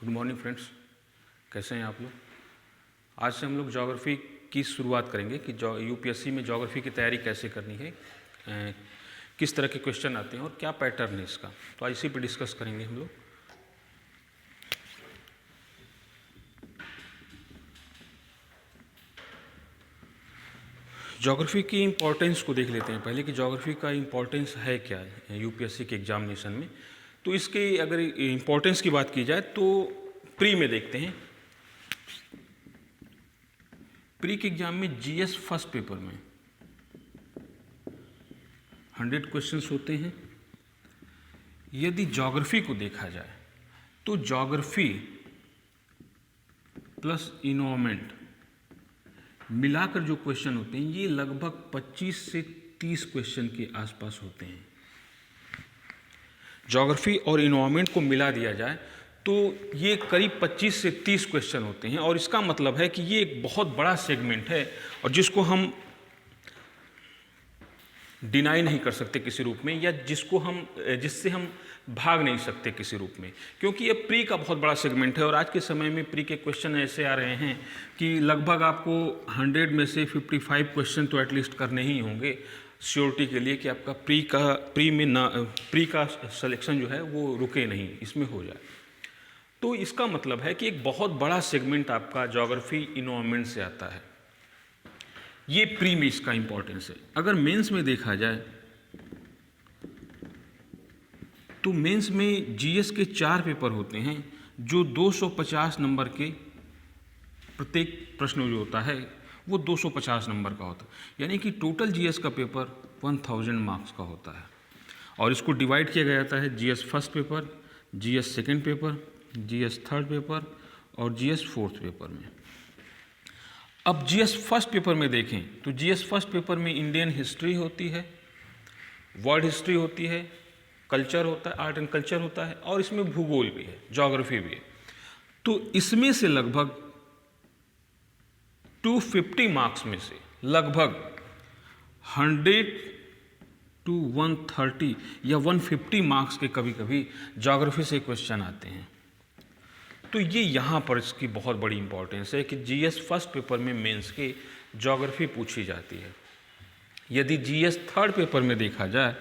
Good morning friends, कैसे हैं आप लोग। आज से हम लोग ज्योग्राफी की शुरुआत करेंगे कि यूपीएससी में ज्योग्राफी की तैयारी कैसे करनी है, किस तरह के क्वेश्चन आते हैं और क्या पैटर्न है इसका। तो आज इसी पे डिस्कस करेंगे हम लोग। ज्योग्राफी की इम्पोर्टेंस को देख लेते हैं पहले कि ज्योग्राफी का इम्पोर्टेंस है क्या यूपीएससी के एग्जामिनेशन में। तो इसके अगर इम्पोर्टेंस की बात की जाए तो प्री में देखते हैं। प्री के एग्जाम में जीएस फर्स्ट पेपर में 100 क्वेश्चंस होते हैं। यदि ज्योग्राफी को देखा जाए तो ज्योग्राफी प्लस इन्वायरमेंट मिलाकर जो क्वेश्चन होते हैं ये लगभग 25 से 30 क्वेश्चन के आसपास होते हैं। ज्योग्राफी और इन्वायरमेंट को मिला दिया जाए तो ये करीब 25 से 30 क्वेश्चन होते हैं और इसका मतलब है कि ये एक बहुत बड़ा सेगमेंट है और जिसको हम डिनाई नहीं कर सकते किसी रूप में, या जिससे हम भाग नहीं सकते किसी रूप में, क्योंकि ये प्री का बहुत बड़ा सेगमेंट है। और आज के समय में प्री के क्वेश्चन ऐसे आ रहे हैं कि लगभग आपको 100 में से 55 क्वेश्चन तो एटलीस्ट करने ही होंगे श्योरिटी के लिए कि आपका प्री का सिलेक्शन जो है वो रुके नहीं, इसमें हो जाए। तो इसका मतलब है कि एक बहुत बड़ा सेगमेंट आपका ज्योग्राफी इन्वायरमेंट से आता है। ये प्री में इसका इंपॉर्टेंस है। अगर मेंस में देखा जाए तो मेंस में जीएस के 4 पेपर होते हैं जो 250 नंबर के, प्रत्येक प्रश्न जो होता है वो 250 नंबर का होता है, यानी कि टोटल जीएस का पेपर 1000 मार्क्स का होता है। और इसको डिवाइड किया गया जाता है GS first paper, GS second paper, GS third paper और जीएस फोर्थ पेपर में। अब जीएस फर्स्ट पेपर में देखें तो जीएस फर्स्ट पेपर में इंडियन हिस्ट्री होती है, वर्ल्ड हिस्ट्री होती है, कल्चर होता है, आर्ट एंड कल्चर होता है और इसमें भूगोल भी है, ज्योग्राफी भी है। तो इसमें से लगभग 250 मार्क्स में से लगभग 100 to 130 या 150 मार्क्स के कभी कभी ज्योग्राफी से क्वेश्चन आते हैं। तो ये यहाँ पर इसकी बहुत बड़ी इंपॉर्टेंस है कि जीएस फर्स्ट पेपर में मेंस के ज्योग्राफी पूछी जाती है। यदि जीएस थर्ड पेपर में देखा जाए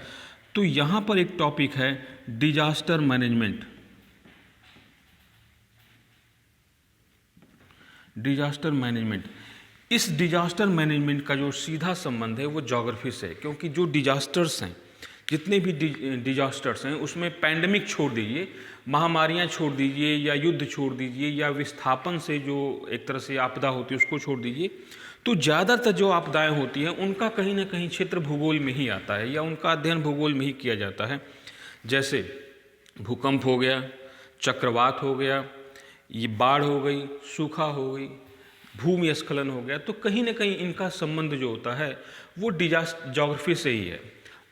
तो यहाँ पर एक टॉपिक है डिजास्टर मैनेजमेंट। डिजास्टर मैनेजमेंट, इस डिजास्टर मैनेजमेंट का जो सीधा संबंध है वो ज्योग्राफी से है, क्योंकि जो डिजास्टर्स हैं, जितने भी डिजास्टर्स हैं उसमें पैंडमिक छोड़ दीजिए, महामारियां छोड़ दीजिए या युद्ध छोड़ दीजिए या विस्थापन से जो एक तरह से आपदा होती है उसको छोड़ दीजिए, तो ज़्यादातर जो आपदाएं होती हैं उनका कहीं ना कहीं क्षेत्र भूगोल में ही आता है या उनका अध्ययन भूगोल में ही किया जाता है। जैसे भूकंप हो गया, चक्रवात हो गया, ये बाढ़ हो गई, सूखा हो गई, भूमि स्खलन हो गया, तो कहीं ना कहीं इनका संबंध जो होता है वो ज्योग्राफी से ही है।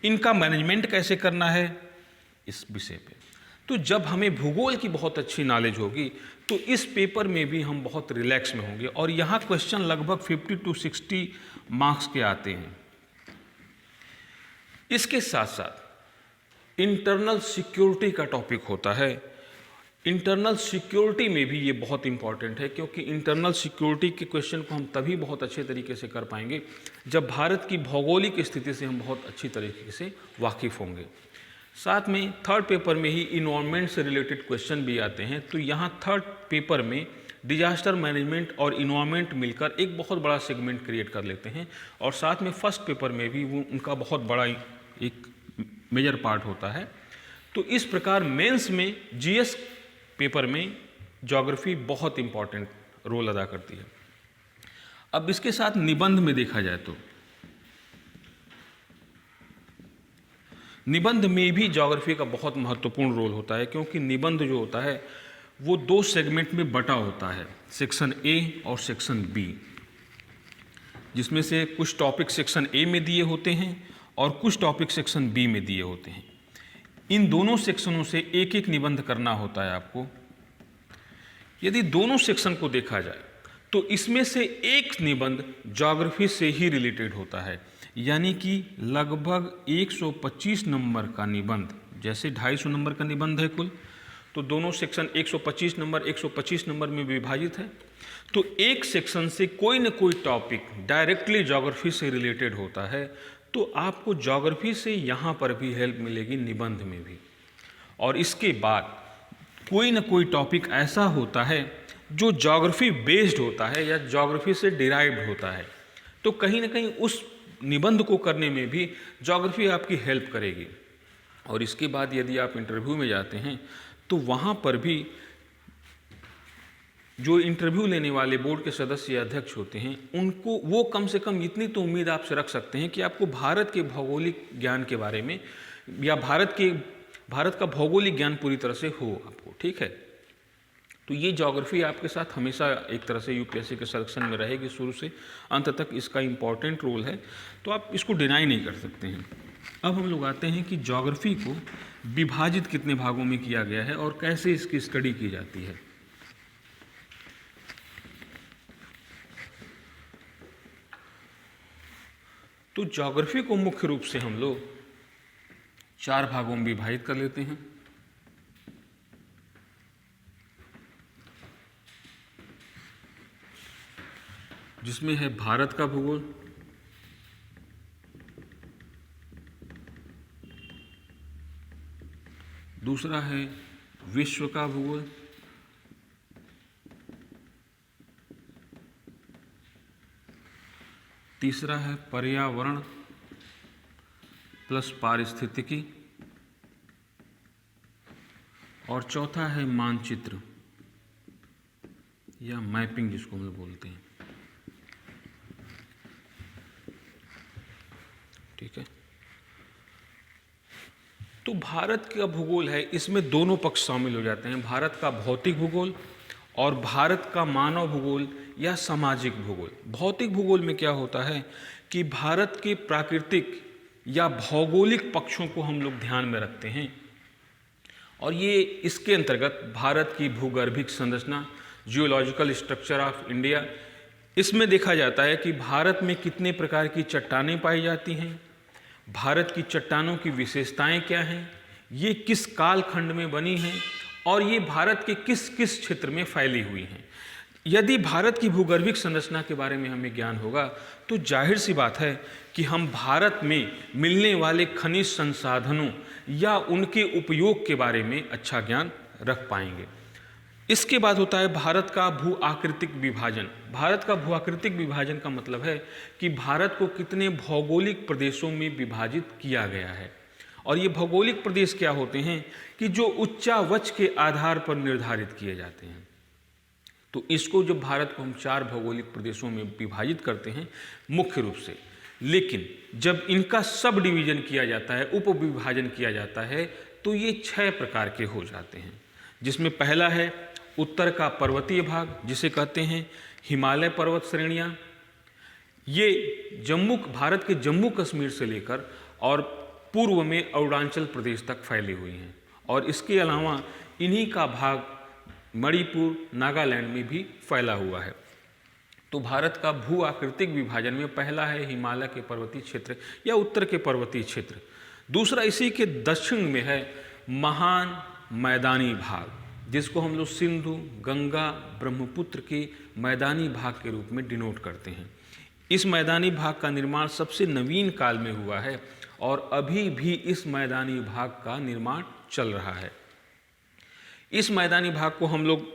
इनका मैनेजमेंट कैसे करना है इस विषय पे। तो जब हमें भूगोल की बहुत अच्छी नॉलेज होगी तो इस पेपर में भी हम बहुत रिलैक्स में होंगे और यहाँ क्वेश्चन लगभग 50 to 60 मार्क्स के आते हैं। इसके साथ साथ इंटरनल सिक्योरिटी का टॉपिक होता है। इंटरनल सिक्योरिटी में भी ये बहुत इंपॉर्टेंट है, क्योंकि इंटरनल सिक्योरिटी के क्वेश्चन को हम तभी बहुत अच्छे तरीके से कर पाएंगे जब भारत की भौगोलिक स्थिति से हम बहुत अच्छी तरीके से वाकिफ़ होंगे। साथ में थर्ड पेपर में ही इन्वायरमेंट से रिलेटेड क्वेश्चन भी आते हैं। तो यहाँ थर्ड पेपर में डिजास्टर मैनेजमेंट और इन्वायरमेंट मिलकर एक बहुत बड़ा सेगमेंट क्रिएट कर लेते हैं और साथ में फर्स्ट पेपर में भी वो उनका बहुत बड़ा एक मेजर पार्ट होता है। तो इस प्रकार मेंस में जीएस पेपर में ज्योग्राफी बहुत इंपॉर्टेंट रोल अदा करती है। अब इसके साथ निबंध में देखा जाए तो निबंध में भी ज्योग्राफी का बहुत महत्वपूर्ण रोल होता है, क्योंकि निबंध जो होता है वो 2 सेगमेंट में बटा होता है, सेक्शन ए और सेक्शन बी, जिसमें से कुछ टॉपिक सेक्शन ए में दिए होते हैं और कुछ टॉपिक सेक्शन बी में दिए होते हैं। इन दोनों सेक्शनों से एक एक निबंध करना होता है आपको। यदि दोनों सेक्शन को देखा जाए तो इसमें से एक निबंध ज्योग्राफी से ही रिलेटेड होता है, यानी कि लगभग 125 नंबर का निबंध, जैसे 250 नंबर का निबंध है कुल, तो दोनों सेक्शन 125 नंबर 125 नंबर में विभाजित है। तो एक सेक्शन से कोई न कोई टॉपिक डायरेक्टली ज्योग्राफी से रिलेटेड होता है, तो आपको ज्योग्राफी से यहाँ पर भी हेल्प मिलेगी, निबंध में भी। और इसके बाद कोई न कोई टॉपिक ऐसा होता है जो ज्योग्राफी बेस्ड होता है या ज्योग्राफी से डिराइव्ड होता है, तो कहीं ना कहीं उस निबंध को करने में भी ज्योग्राफी आपकी हेल्प करेगी। और इसके बाद यदि आप इंटरव्यू में जाते हैं तो वहाँ पर भी जो इंटरव्यू लेने वाले बोर्ड के सदस्य या अध्यक्ष होते हैं, उनको वो कम से कम इतनी तो उम्मीद आपसे रख सकते हैं कि आपको भारत के भौगोलिक ज्ञान के बारे में या भारत का भौगोलिक ज्ञान पूरी तरह से हो आपको, ठीक है। तो ये ज्योग्राफी आपके साथ हमेशा एक तरह से यूपीएससी के सिलेक्शन में रहेगी, शुरू से अंत तक इसका इम्पॉर्टेंट रोल है, तो आप इसको डिनाई नहीं कर सकते हैं। अब हम लोग आते हैं कि ज्योग्राफी को विभाजित कितने भागों में किया गया है और कैसे इसकी स्टडी की जाती है। तो ज्योग्राफी को मुख्य रूप से हम लोग 4 भागों में विभाजित कर लेते हैं। जिसमें है भारत का भूगोल, दूसरा है विश्व का भूगोल, तीसरा है पर्यावरण प्लस पारिस्थितिकी, और चौथा है मानचित्र या मैपिंग जिसको हम लोग बोलते हैं, ठीक है। तो भारत का भूगोल है, इसमें दोनों पक्ष शामिल हो जाते हैं, भारत का भौतिक भूगोल और भारत का मानव भूगोल या सामाजिक भूगोल। भौतिक भूगोल में क्या होता है कि भारत के प्राकृतिक या भौगोलिक पक्षों को हम लोग ध्यान में रखते हैं, और ये इसके अंतर्गत भारत की भूगर्भिक संरचना, जियोलॉजिकल स्ट्रक्चर ऑफ इंडिया, इसमें देखा जाता है कि भारत में कितने प्रकार की चट्टानें पाई जाती हैं, भारत की चट्टानों की विशेषताएं क्या हैं, ये किस काल खंड में बनी हैं और ये भारत के किस किस क्षेत्र में फैली हुई हैं। यदि भारत की भूगर्भिक संरचना के बारे में हमें ज्ञान होगा तो जाहिर सी बात है कि हम भारत में मिलने वाले खनिज संसाधनों या उनके उपयोग के बारे में अच्छा ज्ञान रख पाएंगे। इसके बाद होता है भारत का भू आकृतिक विभाजन। भारत का भू आकृतिक विभाजन का मतलब है कि भारत को कितने भौगोलिक प्रदेशों में विभाजित किया गया है, और ये भौगोलिक प्रदेश क्या होते हैं कि जो उच्चावच के आधार पर निर्धारित किए जाते हैं। तो इसको जब भारत को हम 4 भौगोलिक प्रदेशों में विभाजित करते हैं मुख्य रूप से, लेकिन जब इनका सब डिवीजन किया जाता है, उप विभाजन किया जाता है, तो ये 6 प्रकार के हो जाते हैं। जिसमें पहला है उत्तर का पर्वतीय भाग, जिसे कहते हैं हिमालय पर्वत श्रेणियाँ। ये भारत के जम्मू कश्मीर से लेकर और पूर्व में अरुणाचल प्रदेश तक फैली हुई हैं, और इसके अलावा इन्हीं का भाग मणिपुर, नागालैंड में भी फैला हुआ है। तो भारत का भू आकृतिक विभाजन में पहला है हिमालय के पर्वतीय क्षेत्र या उत्तर के पर्वतीय क्षेत्र। दूसरा इसी के दक्षिण में है महान मैदानी भाग, जिसको हम लोग सिंधु, गंगा, ब्रह्मपुत्र के मैदानी भाग के रूप में डिनोट करते हैं। इस मैदानी भाग का निर्माण सबसे नवीन काल में हुआ है और अभी भी इस मैदानी भाग का निर्माण चल रहा है। इस मैदानी भाग को हम लोग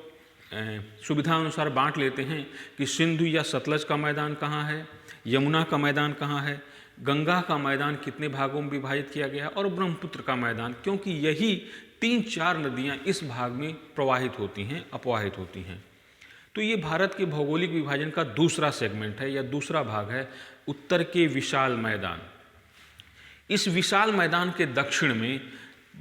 सुविधा अनुसार बांट लेते हैं कि सिंधु या सतलज का मैदान कहाँ है, यमुना का मैदान कहाँ है, गंगा का मैदान कितने भागों में विभाजित किया गया है, और ब्रह्मपुत्र का मैदान, क्योंकि यही 3-4 नदियाँ इस भाग में प्रवाहित होती हैं, अपवाहित होती हैं। तो ये भारत के भौगोलिक विभाजन का दूसरा सेगमेंट है या दूसरा भाग है, उत्तर के विशाल मैदान। इस विशाल मैदान के दक्षिण में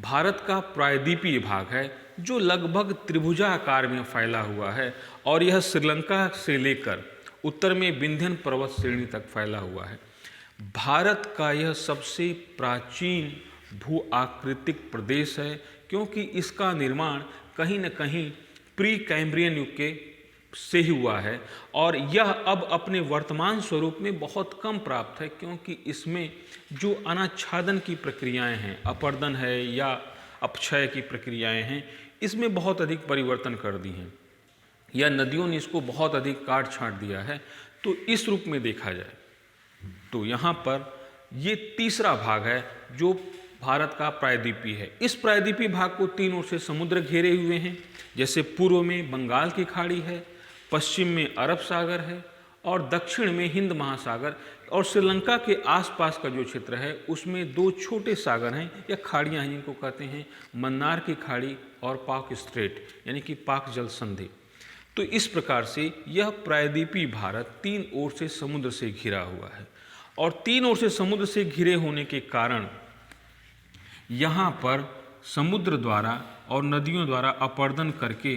भारत का प्रायद्वीपीय भाग है, जो लगभग त्रिभुजाकार में फैला हुआ है, और यह श्रीलंका से लेकर उत्तर में विंध्यन पर्वत श्रेणी तक फैला हुआ है। भारत का यह सबसे प्राचीन भू आकृतिक प्रदेश है, क्योंकि इसका निर्माण कहीं न कहीं प्री कैम्ब्रियन युग के से हुआ है, और यह अब अपने वर्तमान स्वरूप में बहुत कम प्राप्त है, क्योंकि इसमें जो अनाच्छादन की प्रक्रियाएं हैं, अपर्दन है या अपक्षय की प्रक्रियाएं हैं, इसमें बहुत अधिक परिवर्तन कर दी हैं, या नदियों ने इसको बहुत अधिक काट छांट दिया है। तो इस रूप में देखा जाए तो यहाँ पर ये तीसरा भाग है जो भारत का प्रायद्वीपीय है। इस प्रायद्वीपीय भाग को तीन ओर से समुद्र घेरे हुए हैं, जैसे पूर्व में बंगाल की खाड़ी है, पश्चिम में अरब सागर है और दक्षिण में हिंद महासागर, और श्रीलंका के आसपास का जो क्षेत्र है उसमें दो छोटे सागर हैं या खाड़ियाँ हैं जिनको कहते हैं मन्नार की खाड़ी और पाक स्ट्रेट यानी कि पाक जल संधि। तो इस प्रकार से यह प्रायद्वीपीय भारत तीन ओर से समुद्र से घिरा हुआ है, और तीन ओर से समुद्र से घिरे होने के कारण यहाँ पर समुद्र द्वारा और नदियों द्वारा अपर्दन करके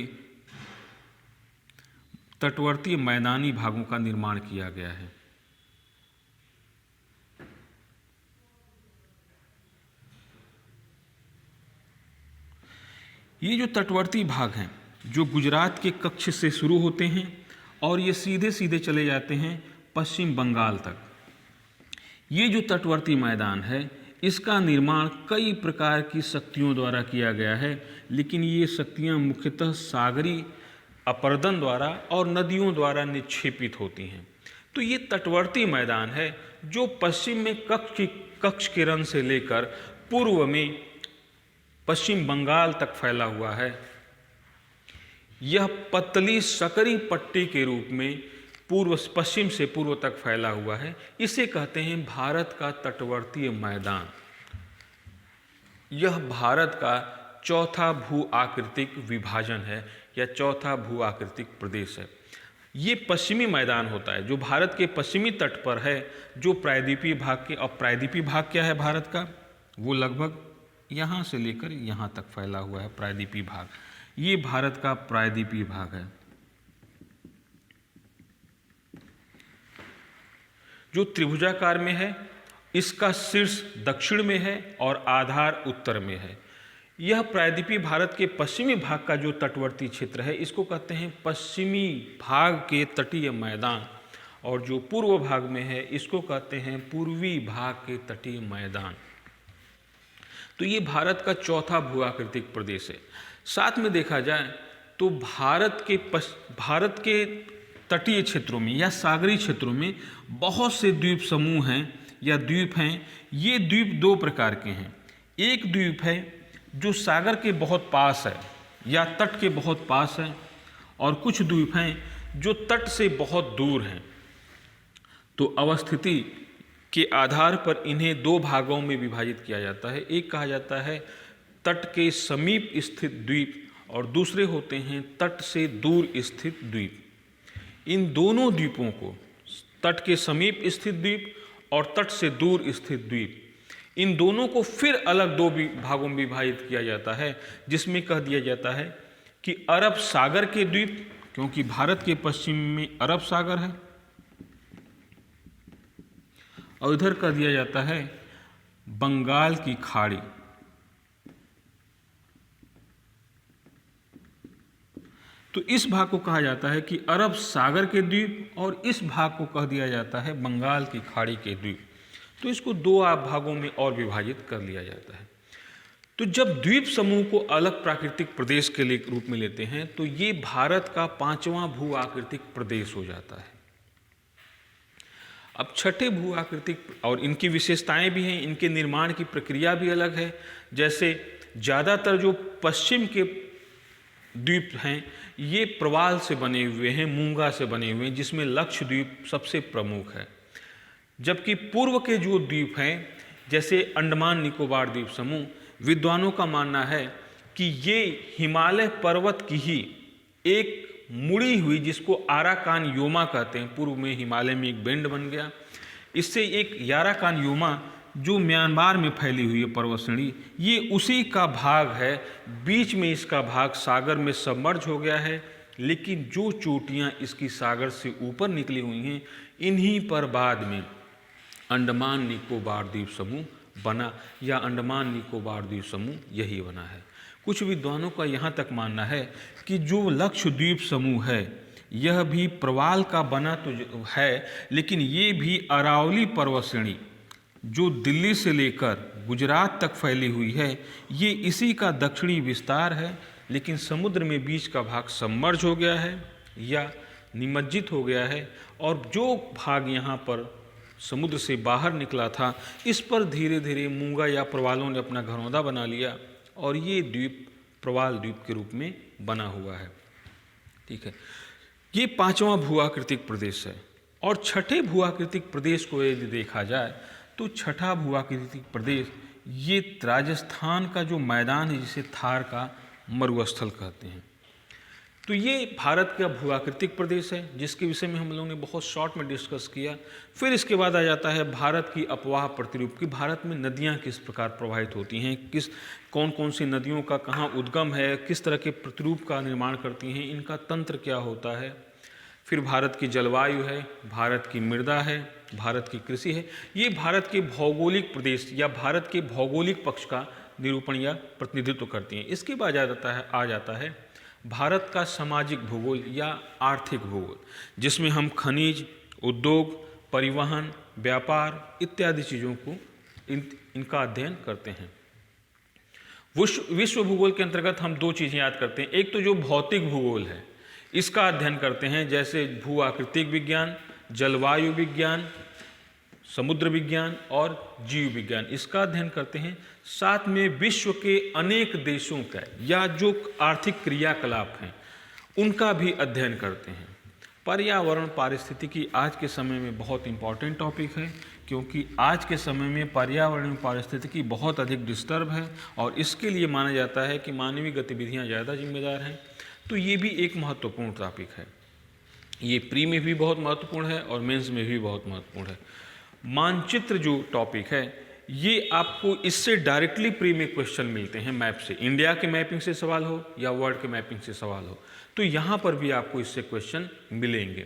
तटवर्तीय मैदानी भागों का निर्माण किया गया है। ये जो तटवर्ती भाग हैं जो गुजरात के कच्छ से शुरू होते हैं और ये सीधे सीधे चले जाते हैं पश्चिम बंगाल तक। ये जो तटवर्ती मैदान है इसका निर्माण कई प्रकार की शक्तियों द्वारा किया गया है, लेकिन ये शक्तियाँ मुख्यतः सागरी अपर्दन द्वारा और नदियों द्वारा निक्षेपित होती हैं। तो ये तटवर्ती मैदान है जो पश्चिम में कच्छ के रन से लेकर पूर्व में पश्चिम बंगाल तक फैला हुआ है। यह पतली सकरी पट्टी के रूप में पश्चिम से पूर्व तक फैला हुआ है। इसे कहते हैं भारत का तटवर्तीय मैदान। यह भारत का चौथा भू आकृतिक विभाजन है या चौथा भू आकृतिक प्रदेश है। ये पश्चिमी मैदान होता है जो भारत के पश्चिमी तट पर है, जो प्रायद्वीपीय भाग के। और प्रायद्वीपीय भाग क्या है भारत का? वो लगभग यहाँ से लेकर यहाँ तक फैला हुआ है प्रायद्वीपीय भाग। ये भारत का प्रायद्वीपीय भाग है जो त्रिभुजाकार में है। इसका शीर्ष दक्षिण में है और आधार उत्तर में है। यह प्रायद्वीपीय भारत के पश्चिमी भाग का जो तटवर्ती क्षेत्र है इसको कहते हैं पश्चिमी भाग के तटीय मैदान, और जो पूर्व भाग में है इसको कहते हैं पूर्वी भाग के तटीय मैदान। तो ये भारत का चौथा भू आकृतिक प्रदेश है। साथ में देखा जाए तो भारत के तटीय क्षेत्रों में या सागरी क्षेत्रों में बहुत से द्वीप समूह हैं या द्वीप हैं। ये द्वीप दो प्रकार के हैं। एक द्वीप है जो सागर के बहुत पास है या तट के बहुत पास है, और कुछ द्वीप हैं जो तट से बहुत दूर हैं। तो अवस्थिति के आधार पर इन्हें दो भागों में विभाजित किया जाता है। एक कहा जाता है तट के समीप स्थित द्वीप और दूसरे होते हैं तट से दूर स्थित द्वीप। इन दोनों द्वीपों को, तट के समीप स्थित द्वीप और तट से दूर स्थित द्वीप, इन दोनों को फिर अलग दो भागों में विभाजित किया जाता है, जिसमें कह दिया जाता है कि अरब सागर के द्वीप, क्योंकि भारत के पश्चिम में अरब सागर है, और इधर कह दिया जाता है बंगाल की खाड़ी। तो इस भाग को कहा जाता है कि अरब सागर के द्वीप, और इस भाग को कह दिया जाता है बंगाल की खाड़ी के द्वीप। तो इसको दो भागों में और विभाजित कर लिया जाता है। तो जब द्वीप समूह को अलग प्राकृतिक प्रदेश के लिए रूप में लेते हैं तो ये भारत का पांचवां भू आकृतिक प्रदेश हो जाता है। अब छठे भू आकृतिक, और इनकी विशेषताएं भी हैं, इनके निर्माण की प्रक्रिया भी अलग है। जैसे ज़्यादातर जो पश्चिम के द्वीप हैं ये प्रवाल से बने हुए हैं, मूंगा से बने हुए हैं, जिसमें लक्षद्वीप सबसे प्रमुख है। जबकि पूर्व के जो द्वीप हैं जैसे अंडमान निकोबार द्वीप समूह, विद्वानों का मानना है कि ये हिमालय पर्वत की ही एक मुड़ी हुई, जिसको आराकान योमा कहते हैं, पूर्व में हिमालय में एक बेंड बन गया, इससे एक याराकान योमा जो म्यांमार में फैली हुई है पर्वत श्रेणी, ये उसी का भाग है। बीच में इसका भाग सागर में सबमर्ज हो गया है, लेकिन जो चोटियाँ इसकी सागर से ऊपर निकली हुई हैं इन्हीं पर बाद में अंडमान निकोबार द्वीप समूह बना, या अंडमान निकोबार द्वीप समूह यही बना है। कुछ विद्वानों का यहाँ तक मानना है कि जो लक्षद्वीप समूह है यह भी प्रवाल का बना तो है, लेकिन ये भी अरावली पर्वत श्रेणी जो दिल्ली से लेकर गुजरात तक फैली हुई है, ये इसी का दक्षिणी विस्तार है, लेकिन समुद्र में बीच का भाग सबमर्ज हो गया है या निमज्जित हो गया है, और जो भाग यहाँ पर समुद्र से बाहर निकला था, इस पर धीरे धीरे मूंगा या प्रवालों ने अपना घरौंदा बना लिया और ये द्वीप प्रवाल द्वीप के रूप में बना हुआ है। ठीक है, ये पांचवां भूआकृतिक प्रदेश है। और छठे भूआकृतिक प्रदेश को यदि देखा जाए तो छठा भूआकृतिक प्रदेश ये राजस्थान का जो मैदान है, जिसे थार का मरुस्थल कहते हैं, तो ये भारत का भूआकृतिक प्रदेश है, जिसके विषय में हम लोगों ने बहुत शॉर्ट में डिस्कस किया। फिर इसके बाद आ जाता है भारत की अपवाह प्रतिरूप की, भारत में नदियाँ किस प्रकार प्रवाहित होती हैं, कौन कौन सी नदियों का कहाँ उद्गम है, किस तरह के प्रतिरूप का निर्माण करती हैं, इनका तंत्र क्या होता है। फिर भारत की जलवायु है, भारत की मृदा है, भारत की कृषि है। ये भारत के भौगोलिक प्रदेश या भारत के भौगोलिक पक्ष का निरूपण या प्रतिनिधित्व करती हैं। इसके बाद आ जाता है भारत का सामाजिक भूगोल या आर्थिक भूगोल, जिसमें हम खनिज, उद्योग, परिवहन, व्यापार इत्यादि चीज़ों को इनका अध्ययन करते हैं। विश्व भूगोल के अंतर्गत हम दो चीज़ें याद करते हैं। एक तो जो भौतिक भूगोल है, इसका अध्ययन करते हैं, जैसे भू आकृतिक विज्ञान, जलवायु विज्ञान, समुद्र विज्ञान और जीव विज्ञान, इसका अध्ययन करते हैं। साथ में विश्व के अनेक देशों का या जो आर्थिक क्रियाकलाप हैं उनका भी अध्ययन करते हैं। पर्यावरण पारिस्थितिकी आज के समय में बहुत इम्पॉर्टेंट टॉपिक है, क्योंकि आज के समय में पर्यावरण पारिस्थितिकी बहुत अधिक डिस्टर्ब है और इसके लिए माना जाता है कि मानवीय गतिविधियाँ ज़्यादा जिम्मेदार हैं। तो ये भी एक महत्वपूर्ण टॉपिक है। ये प्री में भी बहुत महत्वपूर्ण है और मेंस में भी बहुत महत्वपूर्ण है। मानचित्र जो टॉपिक है, ये आपको इससे डायरेक्टली प्री में क्वेश्चन मिलते हैं मैप से, इंडिया के मैपिंग से सवाल हो या वर्ल्ड के मैपिंग से सवाल हो, तो यहाँ पर भी आपको इससे क्वेश्चन मिलेंगे।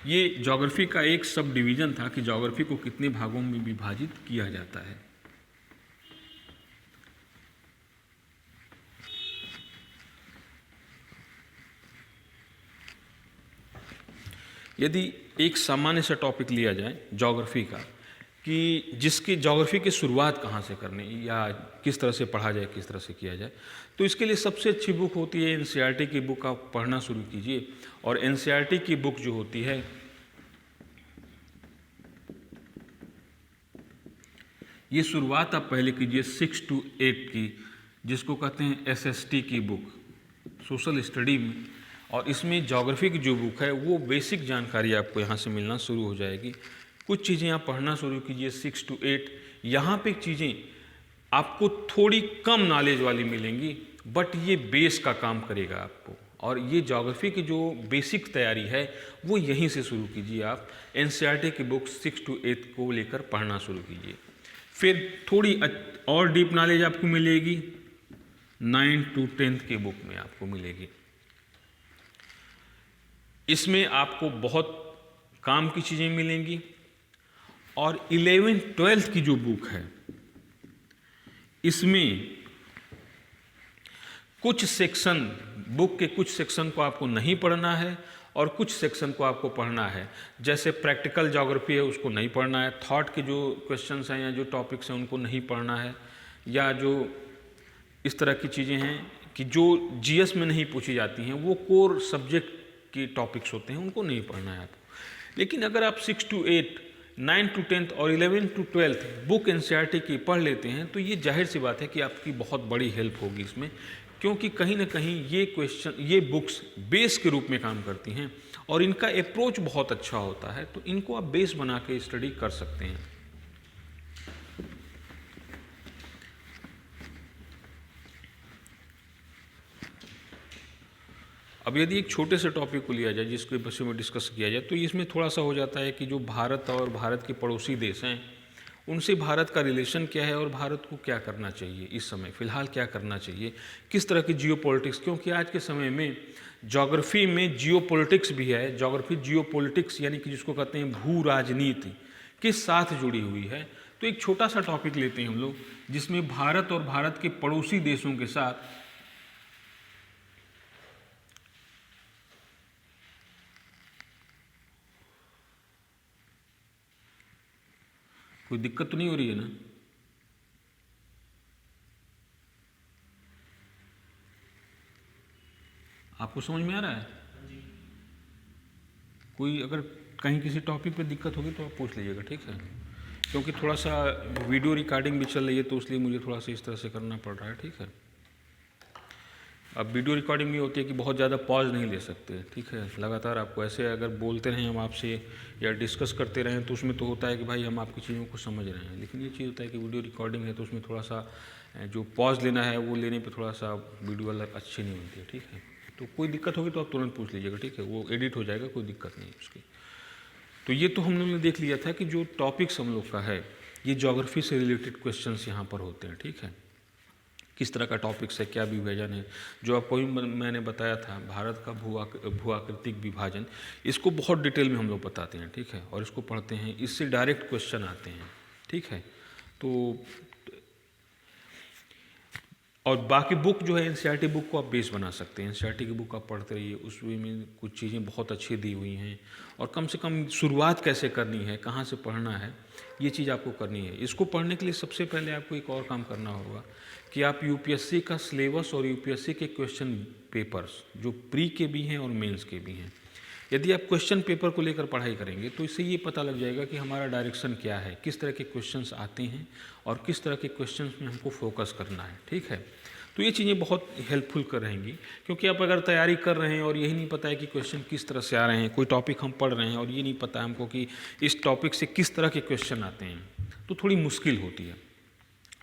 ये ज्योग्राफी का एक सब डिवीजन था कि ज्योग्राफी को कितने भागों में विभाजित किया जाता है। यदि एक सामान्य सा टॉपिक लिया जाए ज्योग्राफी का, कि जिसकी ज्योग्राफी की शुरुआत कहाँ से करनी या किस तरह से पढ़ा जाए, किस तरह से किया जाए, तो इसके लिए सबसे अच्छी बुक होती है एनसीईआरटी की बुक। आप पढ़ना शुरू कीजिए और एनसीईआरटी की बुक जो होती है, ये शुरुआत आप पहले कीजिए 6 to 8 की, जिसको कहते हैं एसएसटी की बुक, सोशल स्टडी में। और इसमें ज्योग्राफी की जो बुक है वो बेसिक जानकारी आपको यहाँ से मिलना शुरू हो जाएगी। कुछ चीज़ें आप पढ़ना शुरू कीजिए 6 to 8। यहाँ पे चीज़ें आपको थोड़ी कम नॉलेज वाली मिलेंगी, बट ये बेस का काम करेगा आपको। और ये ज्योग्राफी की जो बेसिक तैयारी है वो यहीं से शुरू कीजिए। आप एनसीईआरटी की बुक 6 to 8 को लेकर पढ़ना शुरू कीजिए। फिर थोड़ी और डीप नॉलेज आपको मिलेगी 9 to 10 की बुक में आपको मिलेगी। इसमें आपको बहुत काम की चीज़ें मिलेंगी। और 11th-12th की जो बुक है, इसमें कुछ सेक्शन, बुक के कुछ सेक्शन को आपको नहीं पढ़ना है और कुछ सेक्शन को आपको पढ़ना है। जैसे प्रैक्टिकल ज्योग्राफी है, उसको नहीं पढ़ना है। थॉट के जो क्वेश्चंस हैं या जो टॉपिक्स हैं उनको नहीं पढ़ना है, या जो इस तरह की चीज़ें हैं कि जो जीएस में नहीं पूछी जाती हैं, वो कोर सब्जेक्ट के टॉपिक्स होते हैं, उनको नहीं पढ़ना है आपको। लेकिन अगर आप 6 to 8, 9 to 10 और 11 to 12 बुक एनसीईआरटी की पढ़ लेते हैं, तो ये जाहिर सी बात है कि आपकी बहुत बड़ी हेल्प होगी इसमें, क्योंकि कहीं ना कहीं ये बुक्स बेस के रूप में काम करती हैं और इनका अप्रोच बहुत अच्छा होता है, तो इनको आप बेस बना के स्टडी कर सकते हैं। अब यदि एक छोटे से टॉपिक को लिया जाए जिसके विषय में डिस्कस किया जाए, तो इसमें थोड़ा सा हो जाता है कि जो भारत और भारत के पड़ोसी देश हैं उनसे भारत का रिलेशन क्या है और भारत को क्या करना चाहिए, इस समय फ़िलहाल क्या करना चाहिए, किस तरह की जियोपॉलिटिक्स, क्योंकि आज के समय में ज्योग्राफी में जियोपॉलिटिक्स भी है। ज्योग्राफी जियोपॉलिटिक्स यानी कि जिसको कहते हैं भू राजनीति के साथ जुड़ी हुई है। तो एक छोटा सा टॉपिक लेते हैं हम लोग, जिसमें भारत और भारत के पड़ोसी देशों के साथ कोई दिक्कत तो नहीं हो रही है ना? आपको समझ में आ रहा है? कोई अगर कहीं किसी टॉपिक पे दिक्कत होगी तो आप पूछ लीजिएगा, ठीक है? क्योंकि थोड़ा सा वीडियो रिकॉर्डिंग भी चल रही है तो इसलिए मुझे थोड़ा सा इस तरह से करना पड़ रहा है, ठीक है? अब वीडियो रिकॉर्डिंग भी होती है कि बहुत ज़्यादा पॉज नहीं ले सकते, ठीक है? लगातार आपको ऐसे अगर बोलते रहें हम आपसे या डिस्कस करते रहें तो उसमें तो होता है कि भाई हम आपकी चीज़ों को समझ रहे हैं, लेकिन ये चीज़ होता है कि वीडियो रिकॉर्डिंग है तो उसमें थोड़ा सा जो पॉज लेना है वो लेने पे थोड़ा सा वीडियो अलग अच्छी नहीं बनती है, ठीक है? तो कोई दिक्कत होगी तो आप तुरंत पूछ लीजिएगा, ठीक है? वो एडिट हो जाएगा, कोई दिक्कत नहीं है उसकी। तो ये तो हम लोगों ने देख लिया था कि जो टॉपिक्स हम लोग का है ये ज्योग्राफी से रिलेटेड क्वेश्चंस यहाँ पर होते हैं, ठीक है? किस तरह का टॉपिक्स है, क्या विभाजन है, जो आपको भी मैंने बताया था भारत का भू-आकृतिक विभाजन, इसको बहुत डिटेल में हम लोग बताते हैं, ठीक है? और इसको पढ़ते हैं, इससे डायरेक्ट क्वेश्चन आते हैं, ठीक है? तो और बाकी बुक जो है एनसीईआरटी बुक को आप बेस बना सकते हैं, एनसीईआरटी की बुक आप पढ़ते रहिए, उसमें में कुछ चीज़ें बहुत अच्छी दी हुई हैं और कम से कम शुरुआत कैसे करनी है, कहाँ से पढ़ना है, ये चीज़ आपको करनी है। इसको पढ़ने के लिए सबसे पहले आपको एक और काम करना होगा कि आप यूपीएससी का सिलेबस और यूपीएससी के क्वेश्चन पेपर्स जो प्री के भी हैं और मेंस के भी हैं, यदि आप क्वेश्चन पेपर को लेकर पढ़ाई करेंगे तो इससे ये पता लग जाएगा कि हमारा डायरेक्शन क्या है, किस तरह के क्वेश्चंस आते हैं और किस तरह के क्वेश्चंस में हमको फोकस करना है, ठीक है? तो ये चीज़ें बहुत हेल्पफुल कर रहेंगी, क्योंकि आप अगर तैयारी कर रहे हैं और यही नहीं पता है कि क्वेश्चन किस तरह से आ रहे हैं, कोई टॉपिक हम पढ़ रहे हैं और ये नहीं पता है हमको कि इस टॉपिक से किस तरह के क्वेश्चन आते हैं, तो थोड़ी मुश्किल होती है।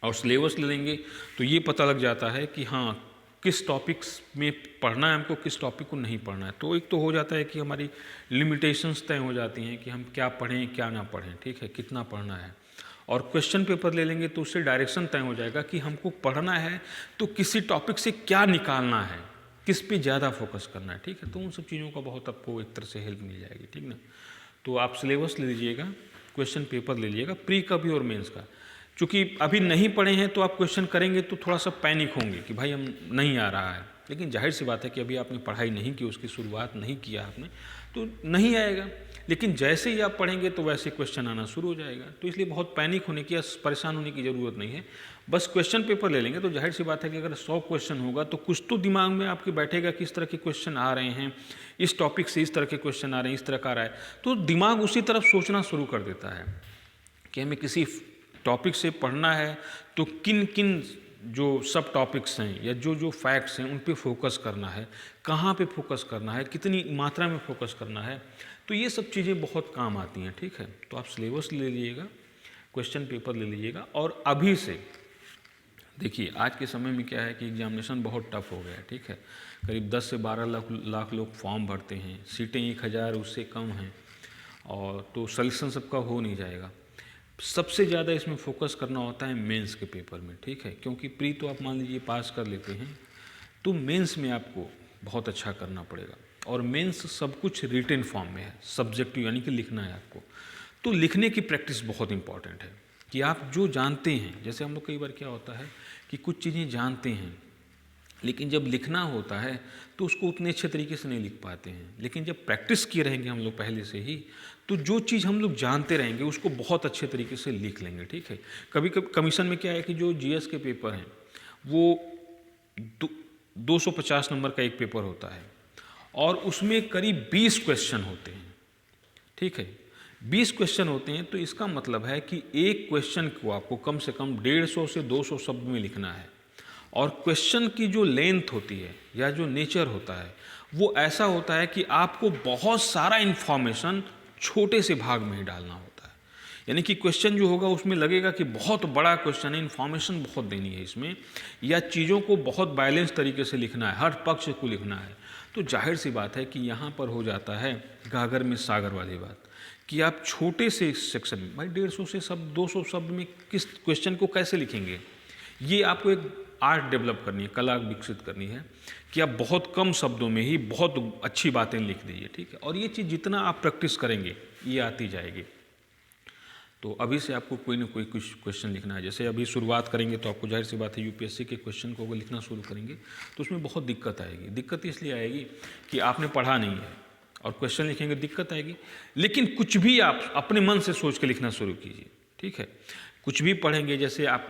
और सिलेबस ले लेंगे तो ये पता लग जाता है कि हाँ किस टॉपिक्स में पढ़ना है हमको, किस टॉपिक को नहीं पढ़ना है। तो एक तो हो जाता है कि हमारी लिमिटेशंस तय हो जाती हैं कि हम क्या पढ़ें क्या ना पढ़ें, ठीक है, कितना पढ़ना है। और क्वेश्चन पेपर ले लेंगे तो उससे डायरेक्शन तय हो जाएगा कि हमको पढ़ना है तो किसी टॉपिक से क्या निकालना है, किस पे ज़्यादा फोकस करना है, ठीक है? तो उन सब चीज़ों का बहुत आपको एक तरह से हेल्प मिल जाएगी, ठीक ना? तो आप सिलेबस ले लीजिएगा, क्वेश्चन पेपर ले लीजिएगा, प्री का भी और मेंस का। चूँकि अभी नहीं पढ़े हैं तो आप क्वेश्चन करेंगे तो थोड़ा सा पैनिक होंगे कि भाई हम नहीं आ रहा है, लेकिन जाहिर सी बात है कि अभी आपने पढ़ाई नहीं की, उसकी शुरुआत नहीं किया आपने, तो नहीं आएगा। लेकिन जैसे ही आप पढ़ेंगे तो वैसे क्वेश्चन आना शुरू हो जाएगा। तो इसलिए बहुत पैनिक होने की या परेशान होने की ज़रूरत नहीं है। बस क्वेश्चन पेपर ले लेंगे तो जाहिर सी बात है कि अगर 100 क्वेश्चन होगा तो कुछ तो दिमाग में आपके बैठेगा किस तरह के क्वेश्चन आ रहे हैं, इस टॉपिक से इस तरह के क्वेश्चन आ रहे हैं, इस तरह का आ रहा है, तो दिमाग उसी तरफ सोचना शुरू कर देता है कि हमें किसी टॉपिक से पढ़ना है तो किन किन जो सब टॉपिक्स हैं या जो जो फैक्ट्स हैं उन पे फोकस करना है, कहाँ पे फोकस करना है, कितनी मात्रा में फोकस करना है। तो ये सब चीज़ें बहुत काम आती हैं, ठीक है? तो आप सिलेबस ले लीजिएगा, क्वेश्चन पेपर ले लीजिएगा। और अभी से देखिए आज के समय में क्या है कि एग्जामिनेशन बहुत टफ हो गया है, ठीक है? करीब 10 से 12 लाख लोग फॉर्म भरते हैं, सीटें 1000 उससे कम हैं, और तो सलेक्शन सबका हो नहीं जाएगा। सबसे ज़्यादा इसमें फोकस करना होता है मेंस के पेपर में, ठीक है? क्योंकि प्री तो आप मान लीजिए पास कर लेते हैं, तो मेंस में आपको बहुत अच्छा करना पड़ेगा। और मेंस सब कुछ रिटन फॉर्म में है, सब्जेक्टिव यानी कि लिखना है आपको। तो लिखने की प्रैक्टिस बहुत इंपॉर्टेंट है कि आप जो जानते हैं, जैसे हम लोग कई बार क्या होता है कि कुछ चीज़ें जानते हैं लेकिन जब लिखना होता है तो उसको उतने अच्छे तरीके से नहीं लिख पाते हैं। लेकिन जब प्रैक्टिस किए रहेंगे हम लोग पहले से ही, तो जो चीज़ हम लोग जानते रहेंगे उसको बहुत अच्छे तरीके से लिख लेंगे, ठीक है? कभी कभी कमीशन में क्या है कि जो जीएस के पेपर हैं वो 250 नंबर का एक पेपर होता है और उसमें करीब 20 क्वेश्चन होते हैं, ठीक है? 20 क्वेश्चन होते हैं तो इसका मतलब है कि एक क्वेश्चन को आपको कम से कम 150 से 200 शब्द में लिखना है। और क्वेश्चन की जो लेंथ होती है या जो नेचर होता है वो ऐसा होता है कि आपको बहुत सारा इन्फॉर्मेशन छोटे से भाग में ही डालना होता है। यानी कि क्वेश्चन जो होगा उसमें लगेगा कि बहुत बड़ा क्वेश्चन है, इन्फॉर्मेशन बहुत देनी है इसमें, या चीज़ों को बहुत बैलेंस तरीके से लिखना है, हर पक्ष को लिखना है। तो जाहिर सी बात है कि यहाँ पर हो जाता है गागर में सागर वाली बात कि आप छोटे से सेक्शन में भाई 150 से शब्द 200 शब्द में किस क्वेश्चन को कैसे लिखेंगे। ये आपको एक आर्ट डेवलप करनी है, कला विकसित करनी है कि आप बहुत कम शब्दों में ही बहुत अच्छी बातें लिख दीजिए, ठीक है? और ये चीज़ जितना आप प्रैक्टिस करेंगे ये आती जाएगी। तो अभी से आपको कोई ना कोई कुछ क्वेश्चन लिखना है। जैसे अभी शुरुआत करेंगे तो आपको जाहिर सी बात है यूपीएससी के क्वेश्चन को अगर लिखना शुरू करेंगे तो उसमें बहुत दिक्कत आएगी। दिक्कत इसलिए आएगी कि आपने पढ़ा नहीं है और क्वेश्चन लिखेंगे दिक्कत आएगी। लेकिन कुछ भी आप अपने मन से सोच के लिखना शुरू कीजिए, ठीक है? कुछ भी पढ़ेंगे, जैसे आप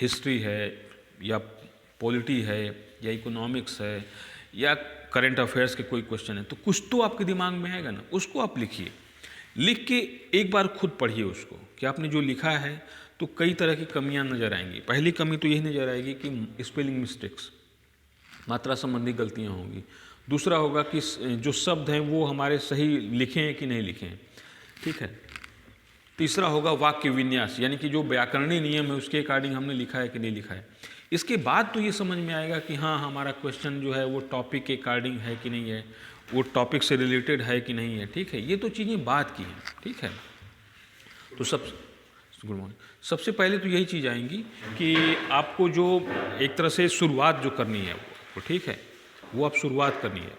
हिस्ट्री है या पॉलिटी है या इकोनॉमिक्स है या करंट अफेयर्स के कोई क्वेश्चन है, तो कुछ तो आपके दिमाग में आएगा ना, उसको आप लिखिए। लिख के एक बार खुद पढ़िए उसको कि आपने जो लिखा है तो कई तरह की कमियां नज़र आएंगी। पहली कमी तो यही नज़र आएगी कि स्पेलिंग मिस्टेक्स, मात्रा संबंधी गलतियां होंगी। दूसरा होगा कि जो शब्द हैं वो हमारे सही लिखे हैं कि नहीं लिखे हैं, ठीक है। तीसरा होगा वाक्य विन्यास, यानी कि जो व्याकरणीय नियम है उसके अकॉर्डिंग हमने लिखा है कि नहीं लिखा है। इसके बाद तो ये समझ में आएगा कि हाँ हमारा क्वेश्चन जो है वो टॉपिक के अकॉर्डिंग है कि नहीं है, वो टॉपिक से रिलेटेड है कि नहीं है, ठीक है। ये तो चीज़ें बात की हैं, ठीक है। तो गुड मॉर्निंग। सबसे पहले तो यही चीज़ आएंगी कि आपको जो एक तरह से शुरुआत जो करनी है वो, ठीक है, वो आप शुरुआत करनी है,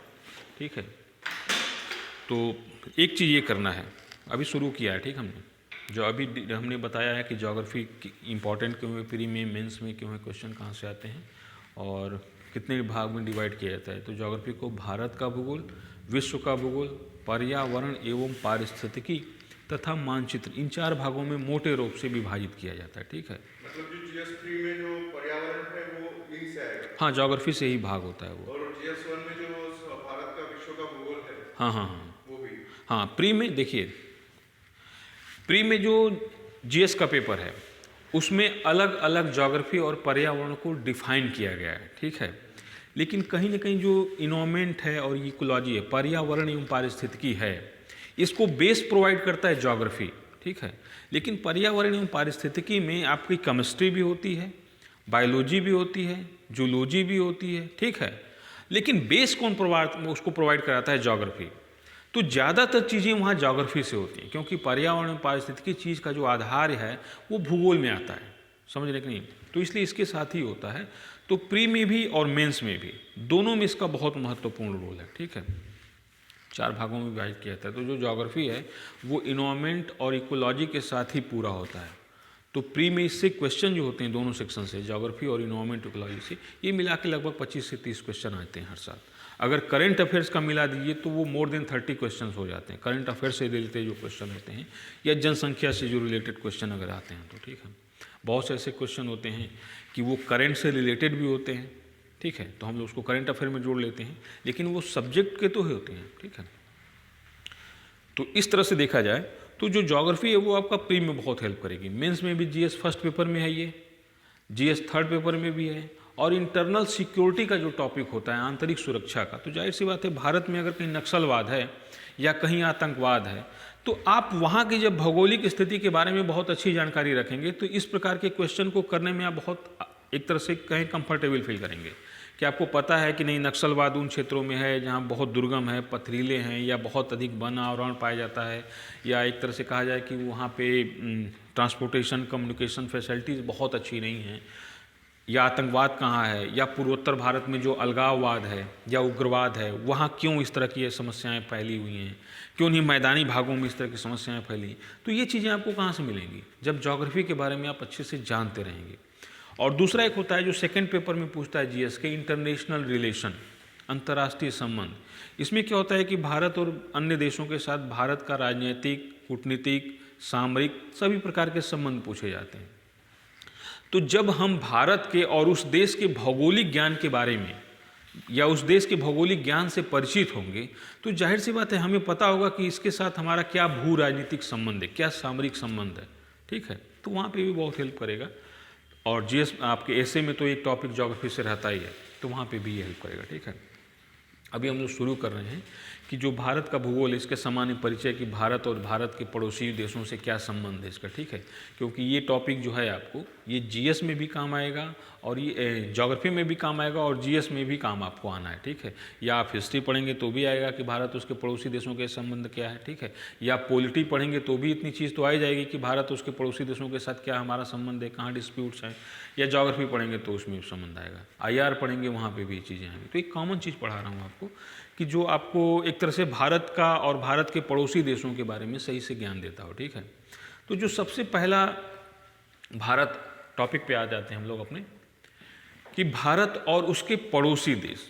ठीक है। तो एक चीज़ ये करना है, अभी शुरू किया है, ठीक, हमने जो अभी हमने बताया है कि ज्योग्राफी इंपॉर्टेंट क्यों है, प्री में, मेंस में क्यों है, क्वेश्चन कहाँ से आते हैं और कितने भाग में डिवाइड किया जाता है। तो ज्योग्राफी को भारत का भूगोल, विश्व का भूगोल, पर्यावरण एवं पारिस्थितिकी तथा मानचित्र, इन 4 भागों में मोटे रूप से विभाजित किया जाता है, ठीक है। मतलब जो GS3 में जो पर्यावरण है वो यही से आएगा? हाँ, ज्योग्राफी से ही भाग होता है वो। और GS1 में जो भारत का, विश्व का भूगोल है, हाँ हाँ हाँ, वो भी? हाँ, प्री में देखिए, प्री में जो GS का पेपर है उसमें अलग अलग ज्योग्राफी और पर्यावरण को डिफाइन किया गया है, ठीक है। लेकिन कहीं ना कहीं जो इन्वायरमेंट है और इकोलॉजी है, पर्यावरण एवं पारिस्थितिकी है, इसको बेस प्रोवाइड करता है ज्योग्राफी, ठीक है। लेकिन पर्यावरण एवं पारिस्थितिकी में आपकी केमिस्ट्री भी होती है, बायोलॉजी भी होती है, जूलॉजी भी होती है, ठीक है। लेकिन बेस कौन उसको प्रोवाइड कराता है? ज्योग्राफी। तो ज़्यादातर चीज़ें वहाँ ज्योग्राफी से होती हैं, क्योंकि पर्यावरण पारिस्थितिकी चीज़ का जो आधार है वो भूगोल में आता है, समझ रहे कि नहीं। तो इसलिए इसके साथ ही होता है। तो प्री में भी और मेंस में भी, दोनों में इसका बहुत महत्वपूर्ण रोल है, ठीक है। 4 भागों में विभाजित किया जाता है। तो जो ज्योग्राफी है वो इन्वायरमेंट और इकोलॉजी के साथ ही पूरा होता है। तो प्री में इससे क्वेश्चन जो होते हैं दोनों सेक्शन से, ज्योग्राफी और इन्वायरमेंट इकोलॉजी से, ये मिला के लगभग 25 से 30 क्वेश्चन आते हैं हर साल। अगर करंट अफेयर्स का मिला दीजिए तो वो मोर देन 30 क्वेश्चन हो जाते हैं। करंट अफेयर्स से रिलेटेड जो क्वेश्चन होते हैं या जनसंख्या से जो रिलेटेड क्वेश्चन अगर आते हैं तो, ठीक है। बहुत से ऐसे क्वेश्चन होते हैं कि वो करंट से रिलेटेड भी होते हैं, ठीक है, तो हम लोग उसको करंट अफेयर में जोड़ लेते हैं, लेकिन वो सब्जेक्ट के तो होते हैं, ठीक है। तो इस तरह से देखा जाए तो जो ज्योग्राफी है वो आपका प्री में बहुत हेल्प करेगी। मेंस में भी GS फर्स्ट पेपर में है, ये GS थर्ड पेपर में भी है। और इंटरनल सिक्योरिटी का जो टॉपिक होता है, आंतरिक सुरक्षा का, तो जाहिर सी बात है भारत में अगर कहीं नक्सलवाद है या कहीं आतंकवाद है तो आप वहाँ की जब भौगोलिक स्थिति के बारे में बहुत अच्छी जानकारी रखेंगे तो इस प्रकार के क्वेश्चन को करने में आप बहुत एक तरह से कहीं कंफर्टेबल फील करेंगे कि आपको पता है कि नहीं नक्सलवाद उन क्षेत्रों में है जहाँ बहुत दुर्गम है, पथरीले हैं, या बहुत अधिक वन आवरण पाया जाता है, या एक तरह से कहा जाए कि वहाँ पे ट्रांसपोर्टेशन कम्युनिकेशन फैसिलिटीज़ बहुत अच्छी नहीं हैं, या आतंकवाद कहाँ है, या पूर्वोत्तर भारत में जो अलगाववाद है या उग्रवाद है वहाँ क्यों इस तरह की समस्याएं फैली हुई हैं, क्यों नहीं मैदानी भागों में इस तरह की समस्याएं फैली। तो ये चीज़ें आपको कहाँ से मिलेंगी? जब ज्योग्राफी के बारे में आप अच्छे से जानते रहेंगे। और दूसरा एक होता है जो सेकंड पेपर में पूछता है GS के, इंटरनेशनल रिलेशन, अंतर्राष्ट्रीय संबंध। इसमें क्या होता है कि भारत और अन्य देशों के साथ भारत का राजनीतिक, कूटनीतिक, सामरिक सभी प्रकार के संबंध पूछे जाते हैं। तो जब हम भारत के और उस देश के भौगोलिक ज्ञान के बारे में या उस देश के भौगोलिक ज्ञान से परिचित होंगे तो जाहिर सी बात है हमें पता होगा कि इसके साथ हमारा क्या भू राजनीतिक संबंध है, क्या सामरिक संबंध है, ठीक है। तो वहाँ पे भी बहुत हेल्प करेगा। और GS आपके ऐसे में तो एक टॉपिक ज्योग्राफी से रहता ही है, तो वहाँ पे भी ये हेल्प करेगा, ठीक है। अभी हम लोग शुरू कर रहे हैं कि जो भारत का भूगोल है इसके सामान्य परिचय कि भारत और भारत के पड़ोसी देशों से क्या संबंध है इसका, ठीक है। क्योंकि ये टॉपिक जो है आपको ये GS में भी काम आएगा और ये ज्योग्राफी में भी काम आएगा और GS में भी काम आपको आना है, ठीक है। या आप हिस्ट्री पढ़ेंगे तो भी आएगा कि भारत उसके पड़ोसी देशों के संबंध क्या है, ठीक है। या पॉलिटी पढ़ेंगे तो भी इतनी चीज़ तो आ ही जाएगी कि भारत उसके पड़ोसी देशों के साथ क्या हमारा संबंध है, कहाँ डिस्प्यूट्स हैं। या ज्योग्राफी पढ़ेंगे तो उसमें भी संबंध आएगा, IR पढ़ेंगे वहाँ पे भी चीज़ें आएंगी। तो एक कॉमन चीज़ पढ़ा रहा हूँ आपको कि जो आपको एक तरह से भारत का और भारत के पड़ोसी देशों के बारे में सही से ज्ञान देता हो, ठीक है। तो जो सबसे पहला भारत टॉपिक पे आ जाते हैं हम लोग अपने कि भारत और उसके पड़ोसी देश,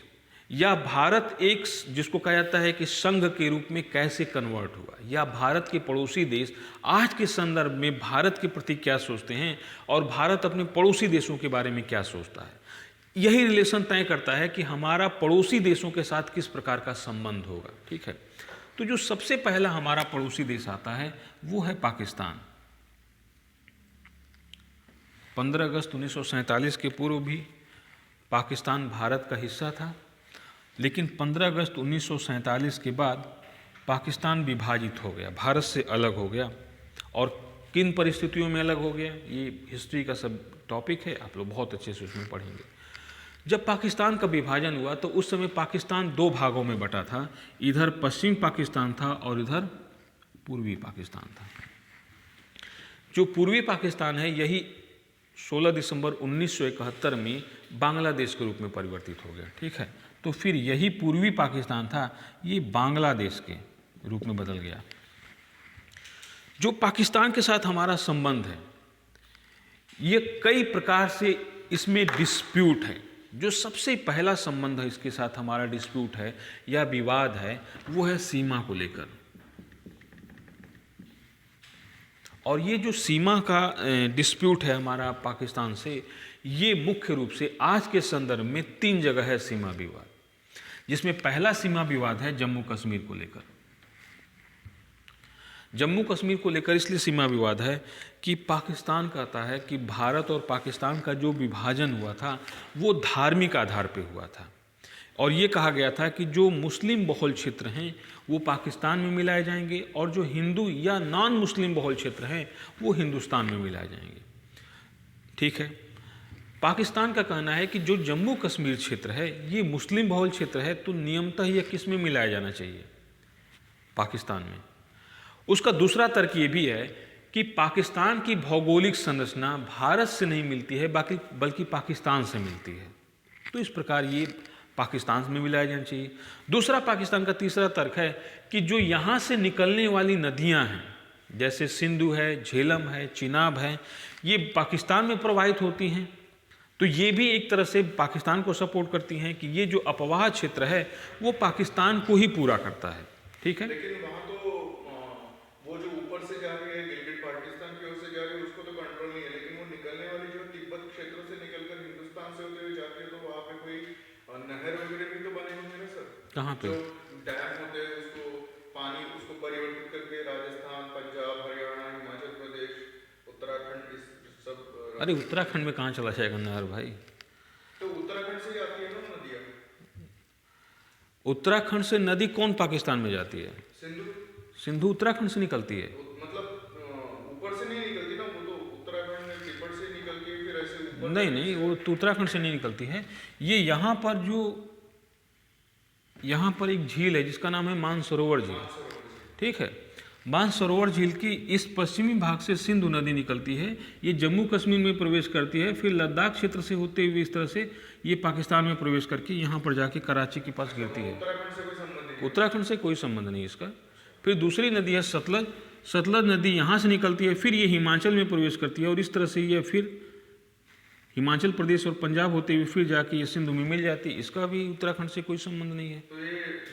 या भारत एक जिसको कहा जाता है कि संघ के रूप में कैसे कन्वर्ट हुआ, या भारत के पड़ोसी देश आज के संदर्भ में भारत के प्रति क्या सोचते हैं और भारत अपने पड़ोसी देशों के बारे में क्या सोचता है। यही रिलेशन तय करता है कि हमारा पड़ोसी देशों के साथ किस प्रकार का संबंध होगा। ठीक है, तो जो सबसे पहला हमारा पड़ोसी देश आता है वो है पाकिस्तान। 15 अगस्त 1947 के पूर्व भी पाकिस्तान भारत का हिस्सा था, लेकिन 15 अगस्त 1947 के बाद पाकिस्तान विभाजित हो गया, भारत से अलग हो गया। और किन परिस्थितियों में अलग हो गया, ये हिस्ट्री का सब टॉपिक है, आप लोग बहुत अच्छे से उसमें पढ़ेंगे। जब पाकिस्तान का विभाजन हुआ तो उस समय पाकिस्तान 2 भागों में बटा था, इधर पश्चिम पाकिस्तान था और इधर पूर्वी पाकिस्तान था। जो पूर्वी पाकिस्तान है यही 16 दिसंबर 1971 में बांग्लादेश के रूप में परिवर्तित हो गया। ठीक है, तो फिर यही पूर्वी पाकिस्तान था, ये बांग्लादेश के रूप में बदल गया। जो पाकिस्तान के साथ हमारा संबंध है ये कई प्रकार से इसमें डिस्प्यूट है। जो सबसे पहला संबंध है इसके साथ हमारा डिस्प्यूट है या विवाद है वो है सीमा को लेकर। और ये जो सीमा का डिस्प्यूट है हमारा पाकिस्तान से, ये मुख्य रूप से आज के संदर्भ में 3 जगह है सीमा विवाद, जिसमें पहला सीमा विवाद है जम्मू कश्मीर को लेकर। जम्मू कश्मीर को लेकर इसलिए सीमा विवाद है कि पाकिस्तान कहता है कि भारत और पाकिस्तान का जो विभाजन हुआ था वो धार्मिक आधार पर हुआ था, और ये कहा गया था कि जो मुस्लिम बहुल क्षेत्र हैं वो पाकिस्तान में मिलाए जाएंगे और जो हिंदू या नॉन मुस्लिम बहुल क्षेत्र हैं वो हिंदुस्तान में मिलाए जाएंगे। ठीक है, पाकिस्तान का कहना है कि जो जम्मू कश्मीर क्षेत्र है ये मुस्लिम बहुल क्षेत्र है, तो नियमतः यह किस में मिलाया जाना चाहिए, पाकिस्तान में। उसका दूसरा तर्क ये भी है कि पाकिस्तान की भौगोलिक संरचना भारत से नहीं मिलती है बल्कि पाकिस्तान से मिलती है, तो इस प्रकार ये पाकिस्तान में मिलाया जाना चाहिए। दूसरा पाकिस्तान का तीसरा तर्क है कि जो यहाँ से निकलने वाली नदियाँ हैं, जैसे सिंधु है, झेलम है, चिनाब है, ये पाकिस्तान में प्रवाहित होती हैं, तो ये भी एक तरह से पाकिस्तान को सपोर्ट करती हैं कि ये जो अपवाह क्षेत्र है वो पाकिस्तान को ही पूरा करता है। ठीक है, लेकिन वहाँ तो वो जो ऊपर से जा रही है गिलगित पाकिस्तान की ओर से जा रही है उसको तो कंट्रोल नहीं है, लेकिन वो निकलने वाली जो तिब्बत क्षेत्र से निकलकर हिंदुस्तान से होते हुए जाती है तो वहाँ पे कोई नहर वगैरह भी तो बने होंगे ना सर? कहाँ पे? जो डैम होते हैं उसको पानी उसको परिवर्तित करके राजस्थान, पंजाब, हरियाणा, हिमाचल प्रदेश, उत्तराखंड, इस सब। अरे उत्तराखंड में कहाँ चला जाएगा नहर भाई? तो उत्तराखंड से जाती है ना नदियाँ? उत्तराखंड से नदी कौन पाकिस्तान में जाती है? सिंधु। सिंधु उत्तराखंड से निकलती है? मतलब ऊपर से नहीं निकलती ना, वो तो उत्तराखंड में तिब्बत से निकल के फिर ऐसे ऊपर। नहीं, वो तो उत्तराखंड से नहीं निकलती है। ये यहाँ पर एक झील है जिसका नाम है मानसरोवर झील। ठीक है, मानसरोवर झील की इस पश्चिमी भाग से सिंधु नदी निकलती है, ये जम्मू कश्मीर में प्रवेश करती है, फिर लद्दाख क्षेत्र से होते हुए इस तरह से ये पाकिस्तान में प्रवेश करके यहाँ पर जाके कराची के पास गिरती है। उत्तराखंड से कोई संबंध नहीं इसका। फिर दूसरी नदी है सतलज। सतलज नदी यहाँ से निकलती है, फिर ये हिमाचल में प्रवेश करती है और इस तरह से ये फिर हिमाचल प्रदेश और पंजाब होते हुए फिर जाके ये सिंधु में मिल जाती है। इसका भी उत्तराखंड से कोई संबंध नहीं है। तो ये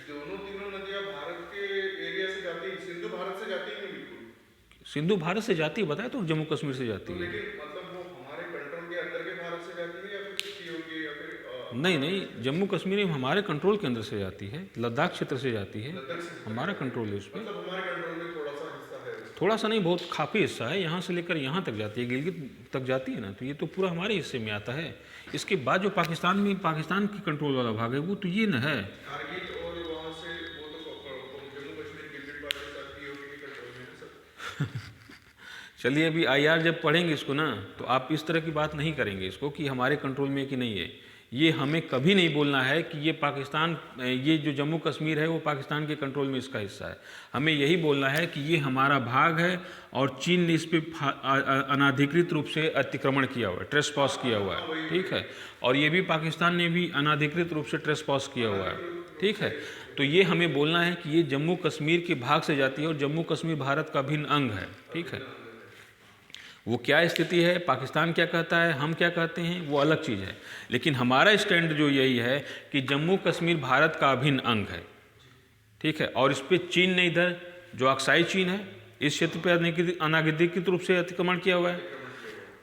दोनों तीनों नदियाँ भारत के एरिया से जाती है, सिंधु भारत से जाती है नहीं? बिल्कुल सिंधु भारत से जाती है, बताया तो जम्मू कश्मीर से जाती है। लेकिन मतलब वो हमारे कंट्रोल के अंदर के भारत से जाती है या फिर किसी होगी या फिर नहीं, जम्मू कश्मीर में हमारे कंट्रोल के अंदर से जाती है, लद्दाख क्षेत्र से जाती है, हमारा कंट्रोल है उस पर। मतलब हमारे कंट्रोल में थोड़ा सा हिस्सा है, थोड़ा सा नहीं, बहुत काफ़ी हिस्सा है, यहाँ से लेकर यहाँ तक जाती है, गिलगित तक जाती है ना, तो ये तो पूरा हमारे हिस्से में आता है। इसके बाद जो पाकिस्तान की कंट्रोल वाला भाग है वो तो ये न है। कारगिल और वहाँ से वो तो जम्मू कश्मीर गिलगित बाल्टिस्तान की ईओके के कंट्रोल में है सर। चलिए अभी IR जब पढ़ेंगे इसको ना तो आप इस तरह की बात नहीं करेंगे इसको कि हमारे कंट्रोल में कि नहीं है। ये हमें कभी नहीं बोलना है कि ये जो जम्मू कश्मीर है वो पाकिस्तान के कंट्रोल में इसका हिस्सा है। हमें यही बोलना है कि ये हमारा भाग है और चीन ने इस पर अनाधिकृत रूप से अतिक्रमण किया हुआ है, ट्रेसपॉस किया हुआ है। ठीक है, और ये भी पाकिस्तान ने भी अनाधिकृत रूप से ट्रेसपॉस किया हुआ है। ठीक है, तो ये हमें बोलना है कि ये जम्मू कश्मीर के भाग से जाती है और जम्मू कश्मीर भारत का भिन्न अंग है। ठीक है, वो क्या स्थिति है, पाकिस्तान क्या कहता है, हम क्या कहते हैं, वो अलग चीज़ है। लेकिन हमारा स्टैंड जो यही है कि जम्मू कश्मीर भारत का अभिन्न अंग है। ठीक है, और इस पर चीन ने इधर जो अक्साई चीन है इस क्षेत्र पर अनाधिकृत रूप से अतिक्रमण किया हुआ है।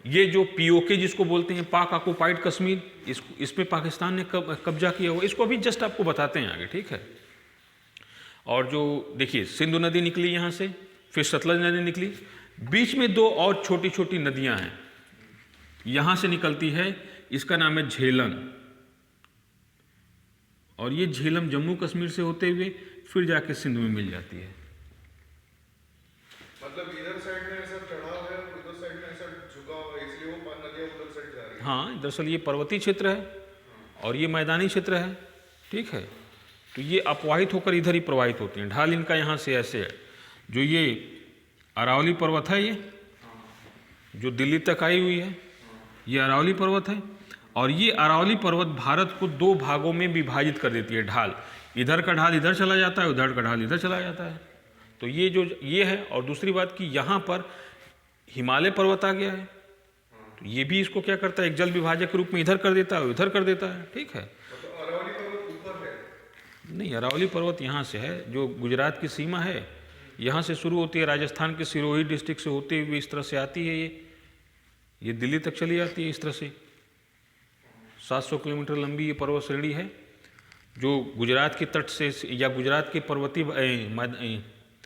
ये जो पीओके जिसको बोलते हैं, पाक ऑक्युपाइड कश्मीर, इसमें पाकिस्तान ने कब्जा किया हुआ, इसको अभी जस्ट आपको बताते हैं आगे, ठीक है। और जो देखिए सिंधु नदी निकली यहाँ से, फिर सतलज नदी निकली, बीच में दो और छोटी छोटी नदियाँ हैं, यहाँ से निकलती है, इसका नाम है झेलम, और ये झेलम जम्मू कश्मीर से होते हुए फिर जाके सिंध में मिल जाती है। मतलब इधर साइड में ऐसा चढ़ाव है, उधर साइड में ऐसा झुकाव है, इसलिए वो नदियाँ उधर साइड जा रही है। हाँ, दरअसल ये पर्वतीय क्षेत्र है और ये मैदानी क्षेत्र है, ठीक है। तो ये अपवाहित होकर इधर ही प्रवाहित होती हैं। ढाल इनका यहाँ से ऐसे है, जो ये अरावली पर्वत है, ये जो दिल्ली तक आई हुई है, ये अरावली पर्वत है। और ये अरावली पर्वत भारत को दो भागों में विभाजित कर देती है। ढाल, इधर का ढाल इधर चला जाता है, उधर का ढाल इधर चला जाता है। तो ये जो ये है, और दूसरी बात कि यहाँ पर हिमालय पर्वत आ गया है, तो ये भी इसको क्या करता है, एक जल विभाजक के रूप में इधर कर देता है, उधर कर देता है, ठीक है। तो अरावली पर्वत ऊपर है? नहीं, अरावली पर्वत यहाँ से है, जो गुजरात की सीमा है, यहाँ से शुरू होती है, राजस्थान के सिरोही डिस्ट्रिक्ट से होते हुए इस तरह से आती है, ये दिल्ली तक चली जाती है इस तरह से। 700 किलोमीटर लंबी ये पर्वत श्रेणी है, जो गुजरात के तट से या गुजरात के पर्वतीय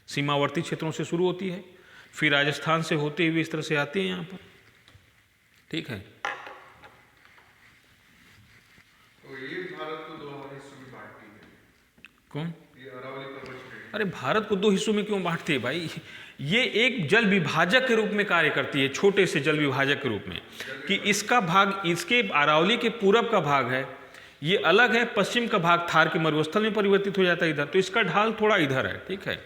सीमावर्ती क्षेत्रों से शुरू होती है, फिर राजस्थान से होते हुए इस तरह से आती है यहाँ पर, ठीक है। तो ये भारत को दो हिस्सों में बांटती है। कौन? ये अरावली पर्वत श्रेणी। अरे भारत को दो हिस्सों में क्यों बांटती है भाई? ये एक जल विभाजक के रूप में कार्य करती है, छोटे से जल विभाजक के रूप में, कि इसका भाग, इसके अरावली के पूरब का भाग है, ये अलग है, पश्चिम का भाग थार के मरुस्थल में परिवर्तित हो जाता है इधर, तो इसका ढाल थोड़ा इधर है, ठीक है।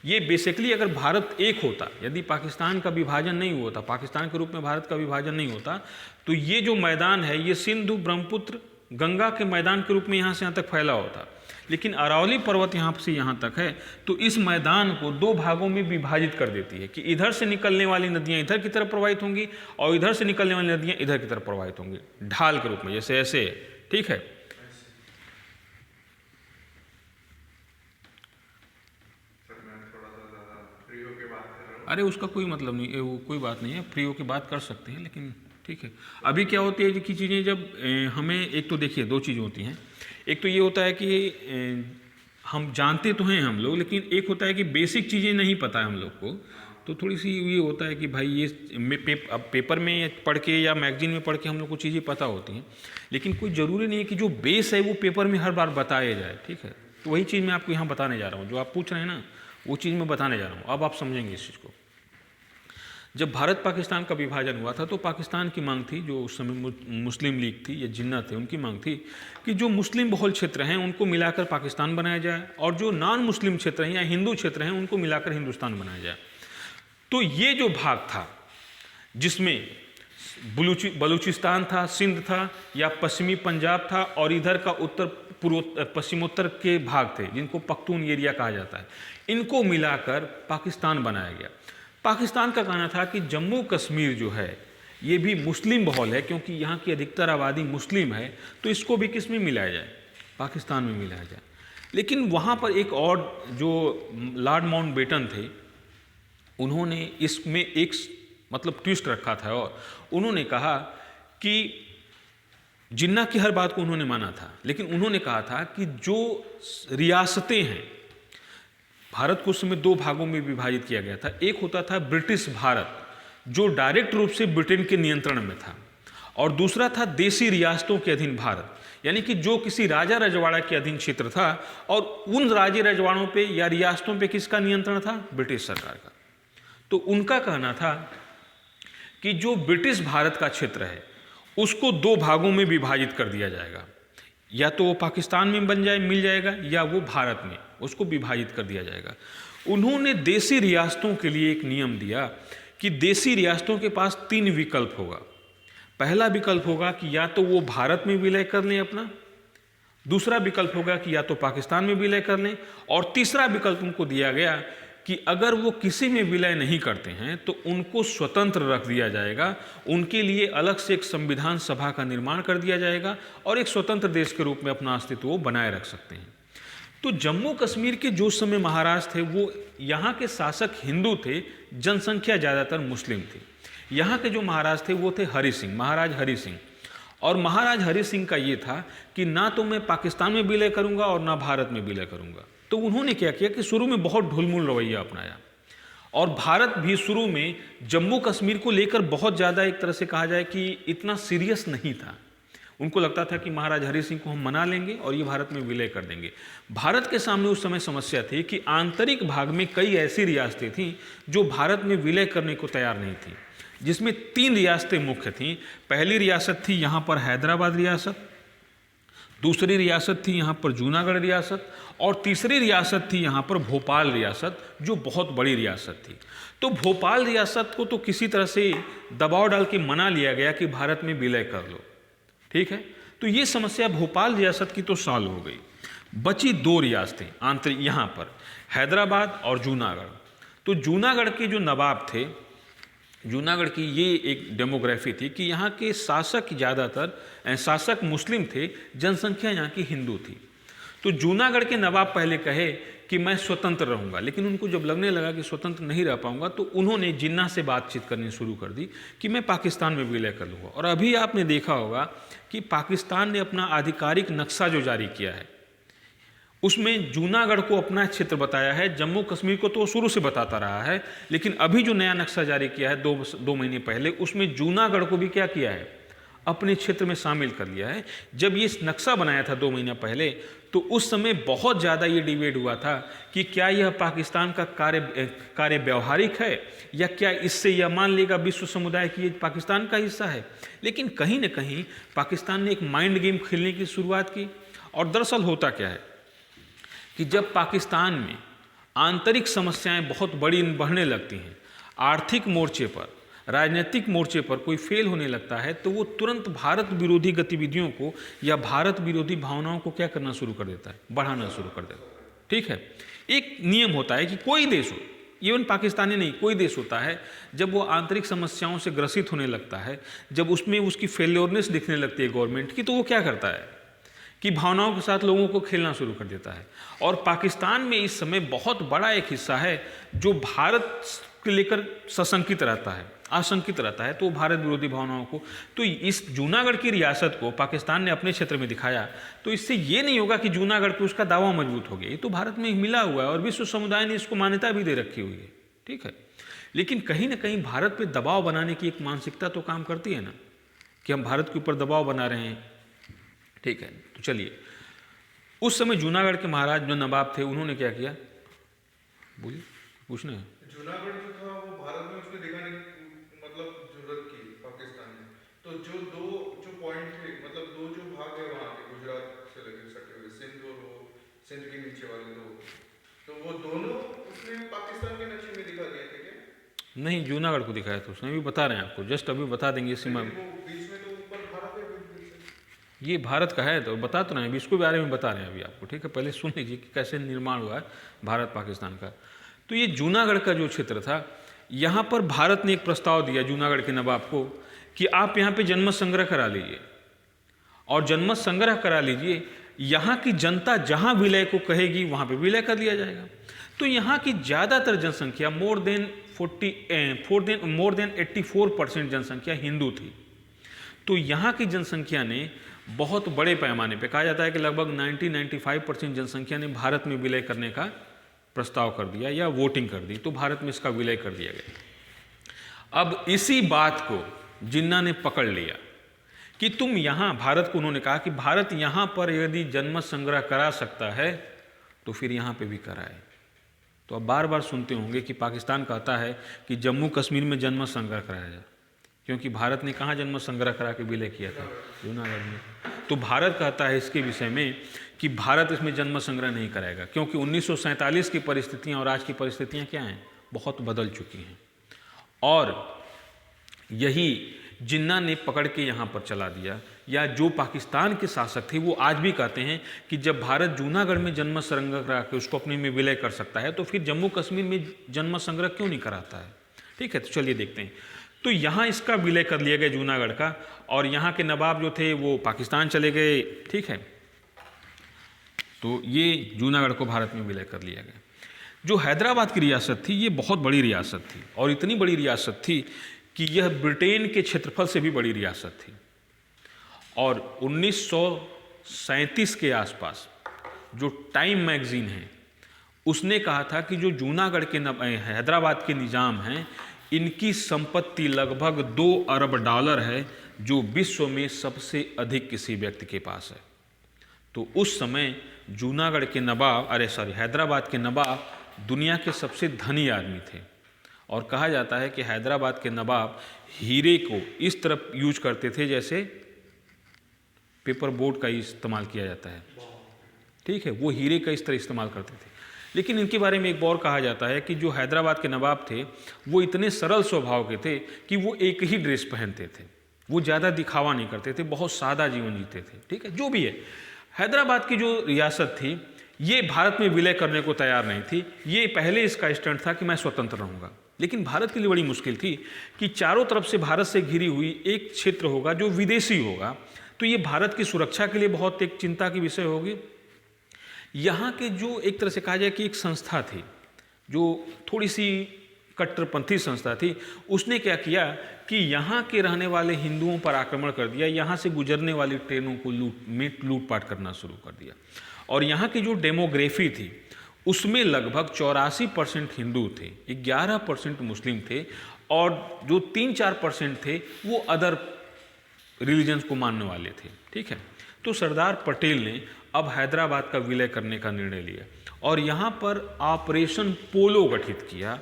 ये बेसिकली अगर भारत एक होता, यदि पाकिस्तान का विभाजन नहीं होता, पाकिस्तान के रूप में भारत का विभाजन नहीं होता, तो ये जो मैदान है ये सिंधु ब्रह्मपुत्र गंगा के मैदान के रूप में यहाँ से यहाँ तक फैला होता। लेकिन अरावली पर्वत यहाँ से यहाँ तक है, तो इस मैदान को दो भागों में विभाजित कर देती है, कि इधर से निकलने वाली नदियाँ इधर की तरफ प्रवाहित होंगी और इधर से निकलने वाली नदियाँ इधर की तरफ प्रवाहित होंगी, ढाल के रूप में, जैसे ऐसे, ठीक है। अरे उसका कोई मतलब नहीं, वो कोई बात नहीं है, फ्री होकर बात कर सकते हैं, लेकिन ठीक है। अभी क्या होती है कि चीज़ें जब हमें, एक तो देखिए दो चीज़ें होती हैं, एक तो ये होता है कि हम जानते तो हैं हम लोग, लेकिन एक होता है कि बेसिक चीज़ें नहीं पता है हम लोग को, तो थोड़ी सी ये होता है कि भाई ये अब पेपर में पढ़ के या मैगजीन में पढ़ के हम लोग को चीज़ें पता होती हैं, लेकिन कोई ज़रूरी नहीं है कि जो बेस है वो पेपर में हर बार बताया जाए, ठीक है। तो वही चीज़ मैं आपको यहाँ बताने जा रहा हूँ, जो आप पूछ रहे हैं ना, वो चीज़ मैं बताने जा रहा हूँ। अब आप समझेंगे इस चीज़ को। जब भारत पाकिस्तान का विभाजन हुआ था, तो पाकिस्तान की मांग थी, जो उस समय मुस्लिम लीग थी या जिन्ना थे, उनकी मांग थी कि जो मुस्लिम बहुल क्षेत्र हैं उनको मिलाकर पाकिस्तान बनाया जाए, और जो नॉन मुस्लिम क्षेत्र हैं या हिंदू क्षेत्र हैं उनको मिलाकर हिंदुस्तान बनाया जाए। तो ये जो भाग था, जिसमें बलूचिस्तान था, सिंध था, या पश्चिमी पंजाब था, और इधर का उत्तर पूर्व पश्चिमोत्तर के भाग थे जिनको पख्तून एरिया कहा जाता है, इनको मिलाकर पाकिस्तान बनाया गया। पाकिस्तान का कहना था कि जम्मू कश्मीर जो है ये भी मुस्लिम बहुल है, क्योंकि यहाँ की अधिकतर आबादी मुस्लिम है, तो इसको भी किस में मिलाया जाए, पाकिस्तान में मिलाया जाए। लेकिन वहाँ पर एक और जो लॉर्ड माउंटबेटन थे, उन्होंने इसमें एक मतलब ट्विस्ट रखा था, और उन्होंने कहा कि जिन्ना की हर बात को उन्होंने माना था, लेकिन उन्होंने कहा था कि जो रियासतें हैं, भारत को उस समय दो भागों में विभाजित किया गया था। एक होता था ब्रिटिश भारत, जो डायरेक्ट रूप से ब्रिटेन के नियंत्रण में था, और दूसरा था देसी रियासतों के अधीन भारत, यानी कि जो किसी राजा रजवाड़ा के अधीन क्षेत्र था, और उन राजे रजवाड़ों पे या रियासतों पे किसका नियंत्रण था, ब्रिटिश सरकार का। तो उनका कहना था कि जो ब्रिटिश भारत का क्षेत्र है उसको दो भागों में विभाजित कर दिया जाएगा, या तो वो पाकिस्तान में मिल जाएगा, या वो भारत में उसको विभाजित कर दिया जाएगा। उन्होंने देसी रियासतों के लिए एक नियम दिया कि देसी रियासतों के पास तीन विकल्प होगा। पहला विकल्प होगा कि या तो वो भारत में विलय कर लें अपना, दूसरा विकल्प होगा कि या तो पाकिस्तान में विलय कर लें, और तीसरा विकल्प उनको दिया गया कि अगर वो किसी में विलय नहीं करते हैं तो उनको स्वतंत्र रख दिया जाएगा, उनके लिए अलग से एक संविधान सभा का निर्माण कर दिया जाएगा, और एक स्वतंत्र देश के रूप में अपना अस्तित्व वो बनाए रख सकते हैं। तो जम्मू कश्मीर के जो समय महाराज थे, वो यहाँ के शासक हिंदू थे, जनसंख्या ज़्यादातर मुस्लिम थी, यहाँ के जो महाराज थे वो थे हरि सिंह, महाराज हरि सिंह। और महाराज हरि सिंह का ये था कि ना तो मैं पाकिस्तान में विलय करूँगा और ना भारत में विलय करूँगा। तो उन्होंने क्या किया कि शुरू में बहुत ढुलमुल रवैया अपनाया, और भारत भी शुरू में जम्मू कश्मीर को लेकर बहुत ज़्यादा, एक तरह से कहा जाए कि इतना सीरियस नहीं था। उनको लगता था कि महाराज हरि सिंह को हम मना लेंगे और ये भारत में विलय कर देंगे। भारत के सामने उस समय समस्या थी कि आंतरिक भाग में कई ऐसी रियासतें थीं जो भारत में विलय करने को तैयार नहीं थीं, जिसमें 3 रियासतें मुख्य थीं। पहली रियासत थी यहाँ पर हैदराबाद रियासत, दूसरी रियासत थी यहाँ पर जूनागढ़ रियासत, और तीसरी रियासत थी यहाँ पर भोपाल रियासत, जो बहुत बड़ी रियासत थी। तो भोपाल रियासत को तो किसी तरह से दबाव डाल के मना लिया गया कि भारत में विलय कर लो, ठीक है। तो ये समस्या भोपाल रियासत की तो सॉल्व हो गई। बची 2 रियासतें आंतरिक, यहाँ पर हैदराबाद और जूनागढ़। तो जूनागढ़ के जो नवाब थे, जूनागढ़ की ये एक डेमोग्राफी थी कि यहाँ के शासक ज़्यादातर शासक मुस्लिम थे, जनसंख्या यहाँ की हिंदू थी। तो जूनागढ़ के नवाब पहले कहे कि मैं स्वतंत्र रहूँगा, लेकिन उनको जब लगने लगा कि स्वतंत्र नहीं रह पाऊँगा तो उन्होंने जिन्ना से बातचीत करनी शुरू कर दी कि मैं पाकिस्तान में विलय कर लूँगा। और अभी आपने देखा होगा कि पाकिस्तान ने अपना आधिकारिक नक्शा जो जारी किया है उसमें जूनागढ़ को अपना क्षेत्र बताया है, जम्मू कश्मीर को तो शुरू से बताता रहा है, लेकिन अभी जो नया नक्शा जारी किया है 2 महीने पहले, उसमें जूनागढ़ को भी क्या किया है, अपने क्षेत्र में शामिल कर लिया है। जब ये नक्शा बनाया था 2 महीना पहले, तो उस समय बहुत ज़्यादा ये डिबेट हुआ था कि क्या यह पाकिस्तान का कार्य व्यवहारिक है, या क्या इससे यह मान लेगा विश्व समुदाय कि ये पाकिस्तान का हिस्सा है। लेकिन कहीं न कहीं पाकिस्तान ने एक माइंड गेम खेलने की शुरुआत की। और दरअसल होता क्या है कि जब पाकिस्तान में आंतरिक समस्याएं बहुत बड़ी बढ़ने लगती हैं, आर्थिक मोर्चे पर, राजनीतिक मोर्चे पर कोई फेल होने लगता है, तो वो तुरंत भारत विरोधी गतिविधियों को या भारत विरोधी भावनाओं को क्या करना शुरू कर देता है, बढ़ाना शुरू कर देता है, ठीक है। एक नियम होता है कि कोई देश हो, इवन पाकिस्तानी नहीं, कोई देश होता है, जब वो आंतरिक समस्याओं से ग्रसित होने लगता है, जब उसमें उसकी फेल्योरनेस दिखने लगती है गवर्नमेंट की, तो वो क्या करता है कि भावनाओं के साथ लोगों को खेलना शुरू कर देता है। और पाकिस्तान में इस समय बहुत बड़ा एक हिस्सा है जो भारत के लेकर सशंकित रहता है, आशंकित रहता है, तो भारत विरोधी भावनाओं को, तो इस जूनागढ़ की रियासत को पाकिस्तान ने अपने क्षेत्र में दिखाया। तो इससे ये नहीं होगा कि जूनागढ़ पे उसका दावा मजबूत हो गया, ये तो भारत में मिला हुआ है और विश्व समुदाय ने इसको मान्यता भी दे रखी हुई है, ठीक है। लेकिन कहीं ना कहीं भारत पे दबाव बनाने की एक मानसिकता तो काम करती है ना, कि हम भारत के ऊपर दबाव बना रहे हैं, ठीक है। तो चलिए, उस समय जूनागढ़ के महाराज जो नवाब थे, उन्होंने क्या किया, बोलिए, पूछना है। जूनागढ़ जो था वो भारत में उसने दिखाने की मतलब जरूरत की पाकिस्तान ने। तो जो पॉइंट थे, मतलब 2 जो भाग है वहाँ के, गुजरात से लगे सटे हुए, सिंध और वो सिंध के नीचे वाले 2, तो वो दोनों उसने पाकिस्तान के नक्शे में दिखा दिए थे क्या? नहीं, जूनागढ़ को दिखाया था उसने, अभी बता रहे हैं आपको, जस्ट अभी बता देंगे सीमा। बीच में तो ऊपर भारत है, ये भारत का है तो बता तो रहे हैं, अभी इसको बारे में बता रहे हैं अभी आपको, ठीक है। पहले सुन लीजिए कि कैसे निर्माण हुआ है भारत पाकिस्तान का। तो ये जूनागढ़ का जो क्षेत्र था, यहाँ पर भारत ने एक प्रस्ताव दिया जूनागढ़ के नवाब को कि आप यहाँ पे जनमत संग्रह करा लीजिए, और जनमत संग्रह करा लीजिए, यहाँ की जनता जहाँ विलय को कहेगी वहाँ पे विलय कर दिया जाएगा। तो यहाँ की ज़्यादातर जनसंख्या मोर देन 84% जनसंख्या हिंदू थी। तो यहाँ की जनसंख्या ने बहुत बड़े पैमाने पे, कहा जाता है कि लगभग 90-95% जनसंख्या ने भारत में विलय करने का प्रस्ताव कर दिया या वोटिंग कर दी, तो भारत में इसका विलय कर दिया गया। अब इसी बात को जिन्ना ने पकड़ लिया कि तुम यहाँ, भारत को उन्होंने कहा कि भारत यहाँ पर यदि जनमत संग्रह करा सकता है तो फिर यहाँ पे भी कराए। तो अब बार बार सुनते होंगे कि पाकिस्तान कहता है कि जम्मू कश्मीर में जनमत संग्रह कराया जाए, क्योंकि भारत ने कहाँ जनमत संग्रह करा के विलय किया था, जूनागढ़ में। तो भारत कहता है इसके विषय में कि भारत इसमें जनमत संग्रह नहीं कराएगा, क्योंकि 1947 की परिस्थितियाँ और आज की परिस्थितियाँ क्या हैं, बहुत बदल चुकी हैं। और यही जिन्ना ने पकड़ के यहाँ पर चला दिया, या जो पाकिस्तान के शासक थे वो आज भी कहते हैं कि जब भारत जूनागढ़ में जनमत संग्रह करा के उसको अपने में विलय कर सकता है, तो फिर जम्मू कश्मीर में जनमत संग्रह क्यों नहीं कराता है, ठीक है। तो चलिए देखते हैं। तो यहाँ इसका विलय कर लिया गया जूनागढ़ का, और यहाँ के नवाब जो थे वो पाकिस्तान चले गए, ठीक है। तो ये जूनागढ़ को भारत में विलय कर लिया गया। जो हैदराबाद की रियासत थी, ये बहुत बड़ी रियासत थी, और इतनी बड़ी रियासत थी कि यह ब्रिटेन के क्षेत्रफल से भी बड़ी रियासत थी। और 1937 के आसपास जो टाइम मैगजीन है उसने कहा था कि जो जूनागढ़ के हैदराबाद के निज़ाम हैं, इनकी संपत्ति लगभग 2 अरब डॉलर है, जो विश्व में सबसे अधिक किसी व्यक्ति के पास है। तो उस समय जूनागढ़ के नवाब हैदराबाद के नवाब दुनिया के सबसे धनी आदमी थे। और कहा जाता है कि हैदराबाद के नवाब हीरे को इस तरफ यूज करते थे जैसे पेपर बोर्ड का इस्तेमाल किया जाता है, ठीक है, वो हीरे का इस तरह इस्तेमाल करते थे। लेकिन इनके बारे में एक और कहा जाता है कि जो हैदराबाद के नवाब थे वो इतने सरल स्वभाव के थे कि वो एक ही ड्रेस पहनते थे, वो ज़्यादा दिखावा नहीं करते थे, बहुत सादा जीवन जीते थे, ठीक है। जो भी है, हैदराबाद की जो रियासत थी ये भारत में विलय करने को तैयार नहीं थी। ये पहले इसका स्टैंड था कि मैं स्वतंत्र रहूँगा, लेकिन भारत के लिए बड़ी मुश्किल थी कि चारों तरफ से भारत से घिरी हुई एक क्षेत्र होगा जो विदेशी होगा, तो ये भारत की सुरक्षा के लिए बहुत एक चिंता की विषय होगी। यहाँ के जो एक तरह से कहा जाए कि एक संस्था थी जो थोड़ी सी कट्टरपंथी संस्था थी, उसने क्या किया कि यहाँ के रहने वाले हिंदुओं पर आक्रमण कर दिया, यहाँ से गुजरने वाली ट्रेनों को लूटपाट करना शुरू कर दिया। और यहाँ की जो डेमोग्राफी थी उसमें लगभग 84% हिंदू थे, 11% मुस्लिम थे, और जो 3-4% थे वो अदर रिलीजन्स को मानने वाले थे, ठीक है। तो सरदार पटेल ने अब हैदराबाद का विलय करने का निर्णय लिया और यहाँ पर ऑपरेशन पोलो गठित किया,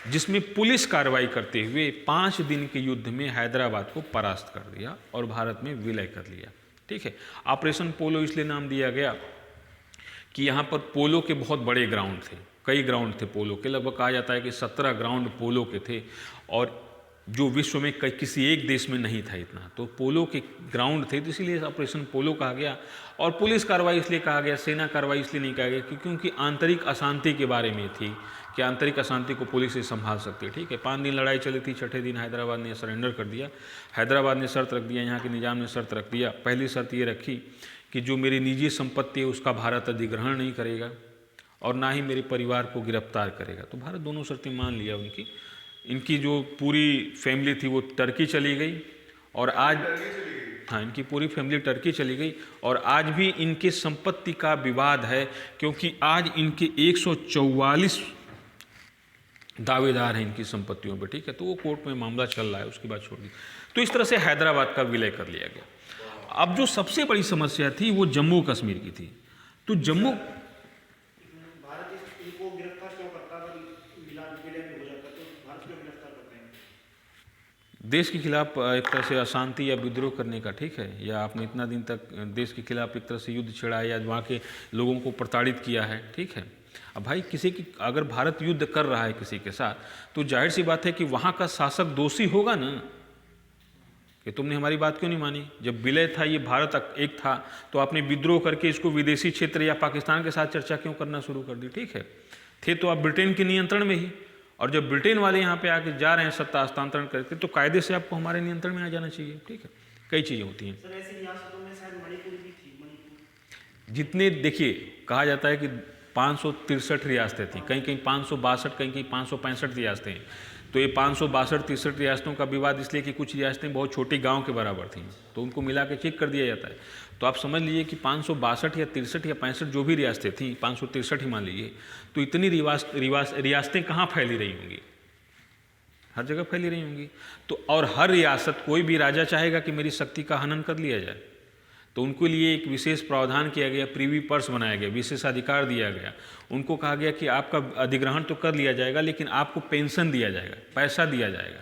जिसमें पुलिस कार्रवाई करते हुए 5 दिन के युद्ध में हैदराबाद को परास्त कर दिया और भारत में विलय कर लिया, ठीक है। ऑपरेशन पोलो इसलिए नाम दिया गया कि यहाँ पर पोलो के बहुत बड़े ग्राउंड थे, कई ग्राउंड थे पोलो के, लगभग कहा जाता है कि 17 ग्राउंड पोलो के थे, और जो विश्व में किसी एक देश में नहीं था इतना, तो पोलो के ग्राउंड थे, तो इसीलिए ऑपरेशन पोलो कहा गया। और पुलिस कार्रवाई इसलिए कहा गया, सेना कार्रवाई इसलिए नहीं कहा गया क्योंकि आंतरिक अशांति के बारे में थी कि आंतरिक अशांति को पुलिस ही संभाल सकती है, ठीक है। 5 दिन लड़ाई चली थी, 6ठे दिन हैदराबाद ने सरेंडर कर दिया। हैदराबाद ने शर्त रख दिया, यहाँ के निज़ाम ने शर्त रख दिया। पहली शर्त ये रखी कि जो मेरी निजी संपत्ति है उसका भारत अधिग्रहण नहीं करेगा और ना ही मेरे परिवार को गिरफ्तार करेगा। तो भारत दोनों शर्तें मान लिया उनकी। इनकी जो पूरी फैमिली थी वो टर्की चली गई, और आज हाँ, इनकी पूरी फैमिली टर्की चली गई, और आज भी इनके संपत्ति का विवाद है क्योंकि आज इनके 144 दावेदार हैं इनकी संपत्तियों पर, ठीक है। तो वो कोर्ट में मामला चल रहा है, उसके बाद छोड़ दी। तो इस तरह से हैदराबाद का विलय कर लिया गया। अब जो सबसे बड़ी समस्या थी वो जम्मू कश्मीर की थी। तो जम्मू देश के खिलाफ एक तरह से अशांति या विद्रोह करने का, ठीक है, या आपने इतना दिन तक देश के खिलाफ एक तरह से युद्ध छेड़ा है या वहाँ के लोगों को प्रताड़ित किया है, ठीक है। अब भाई किसी की अगर भारत युद्ध कर रहा है किसी के साथ, तो जाहिर सी बात है कि वहाँ का शासक दोषी होगा ना कि तुमने हमारी बात क्यों नहीं मानी। जब विलय था, ये भारत एक था, तो आपने विद्रोह करके इसको विदेशी क्षेत्र या पाकिस्तान के साथ चर्चा क्यों करना शुरू कर दी, ठीक है। थे तो आप ब्रिटेन के नियंत्रण में ही, और जब ब्रिटेन वाले यहाँ पे आके जा रहे हैं सत्ता हस्तांतरण करके, तो कायदे से आपको हमारे नियंत्रण में आ जाना चाहिए, ठीक है। कई चीज़ें होती हैं। जितने देखिए कहा जाता है कि 563 रियासतें थी, कहीं कहीं 562, कहीं कहीं 565 रियासतें हैं। तो ये 562-63 रियासतों का विवाद इसलिए कि कुछ रियासतें बहुत छोटी गांव के बराबर थीं, तो उनको मिला के चेक कर दिया जाता है। तो आप समझ लीजिए कि 562 या 63 या 65 जो भी रियासतें थीं, 563 ही मान लीजिए, तो इतनी रियासतें कहाँ फैली रही होंगी, हर जगह फैली रही होंगी। तो और हर रियासत, कोई भी राजा चाहेगा कि मेरी शक्ति का हनन कर लिया जाए, तो उनके लिए एक विशेष प्रावधान किया गया, प्रीवी पर्स बनाया गया, विशेषाधिकार दिया गया। उनको कहा गया कि आपका अधिग्रहण तो कर लिया जाएगा, लेकिन आपको पेंशन दिया जाएगा, पैसा दिया जाएगा।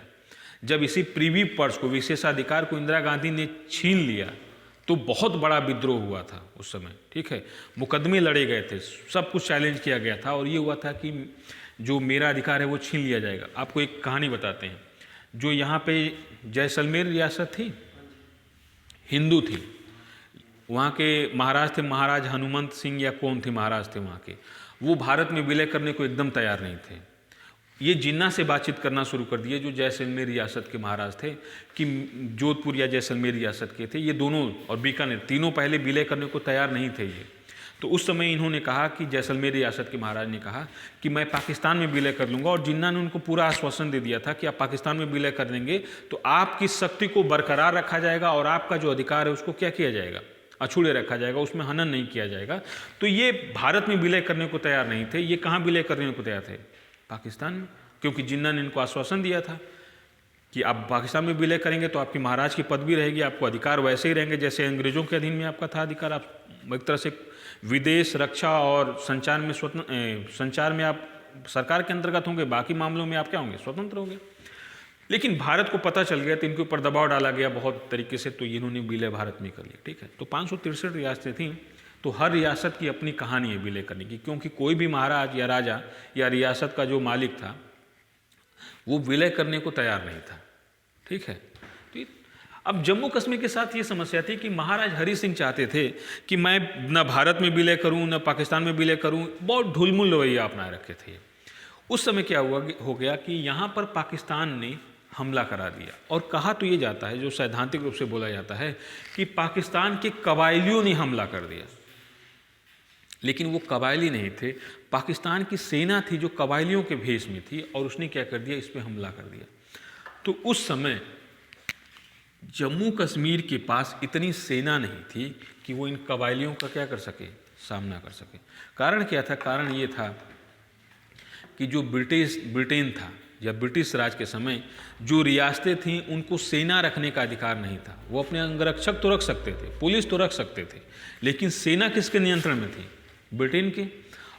जब इसी प्रीवी पर्स को, विशेषाधिकार को इंदिरा गांधी ने छीन लिया, तो बहुत बड़ा विद्रोह हुआ था उस समय, ठीक है। मुकदमे लड़े गए थे, सब कुछ चैलेंज किया गया था, और ये हुआ था कि जो मेरा अधिकार है वो छीन लिया जाएगा। आपको एक कहानी बताते हैं। जो यहाँ पे जैसलमेर रियासत थी, हिंदू थी, वहाँ के महाराज थे, महाराज हनुमंत सिंह या कौन थे महाराज थे वहाँ के, वो भारत में विलय करने को एकदम तैयार नहीं थे। ये जिन्ना से बातचीत करना शुरू कर दिए, जो जैसलमेर रियासत के महाराज थे, कि जोधपुर या जैसलमेर रियासत के थे ये दोनों, और बीकानेर, तीनों पहले विलय करने को तैयार नहीं थे ये। तो उस समय इन्होंने कहा कि जैसलमेर रियासत के महाराज ने कहा कि मैं पाकिस्तान में विलय कर लूँगा, और जिन्ना ने उनको पूरा आश्वासन दे दिया था कि आप पाकिस्तान में विलय कर देंगे तो आपकी शक्ति को बरकरार रखा जाएगा और आपका जो अधिकार है उसको क्या किया जाएगा, अछूड़े रखा जाएगा, उसमें हनन नहीं किया जाएगा। तो ये भारत में विलय करने को तैयार नहीं थे। ये कहाँ विलय करने को तैयार थे? पाकिस्तान में, क्योंकि जिन्ना ने इनको आश्वासन दिया था कि आप पाकिस्तान में विलय करेंगे तो आपकी महाराज की पदवी रहेगी, आपको अधिकार वैसे ही रहेंगे जैसे अंग्रेजों के अधीन में आपका था अधिकार। आप एक तरह से विदेश, रक्षा और संचार में संचार में आप सरकार के अंतर्गत होंगे, बाकी मामलों में आप क्या होंगे, स्वतंत्र होंगे। लेकिन भारत को पता चल गया तो इनके ऊपर दबाव डाला गया बहुत तरीके से, तो इन्होंने विलय भारत में कर लिया। ठीक है, तो 563 रियासतें थीं, तो हर रियासत की अपनी कहानी है विलय करने की, क्योंकि कोई भी महाराज या राजा या रियासत का जो मालिक था वो विलय करने को तैयार नहीं था। ठीक है, तो अब जम्मू कश्मीर के साथ ये समस्या थी कि महाराज हरि सिंह चाहते थे कि मैं न भारत में विलय करूं न पाकिस्तान में विलय करूं, बहुत ढुलमुल रवैया अपना रखे थे। उस समय क्या हो गया कि यहाँ पर पाकिस्तान ने हमला करा दिया, और कहा तो ये जाता है, जो सैद्धांतिक रूप से बोला जाता है कि पाकिस्तान के कबायलियों ने हमला कर दिया, लेकिन वो कबायली नहीं थे, पाकिस्तान की सेना थी जो कबायलियों के भेष में थी, और उसने क्या कर दिया, इस पर हमला कर दिया। तो उस समय जम्मू कश्मीर के पास इतनी सेना नहीं थी कि वो इन कबायलियों का क्या कर सके, सामना कर सके। कारण क्या था? कारण ये था कि जो ब्रिटेन था या ब्रिटिश राज के समय जो रियासतें थीं उनको सेना रखने का अधिकार नहीं था। वो अपने अंगरक्षक तो रख सकते थे, पुलिस तो रख सकते थे, लेकिन सेना किसके नियंत्रण में थी? ब्रिटेन के।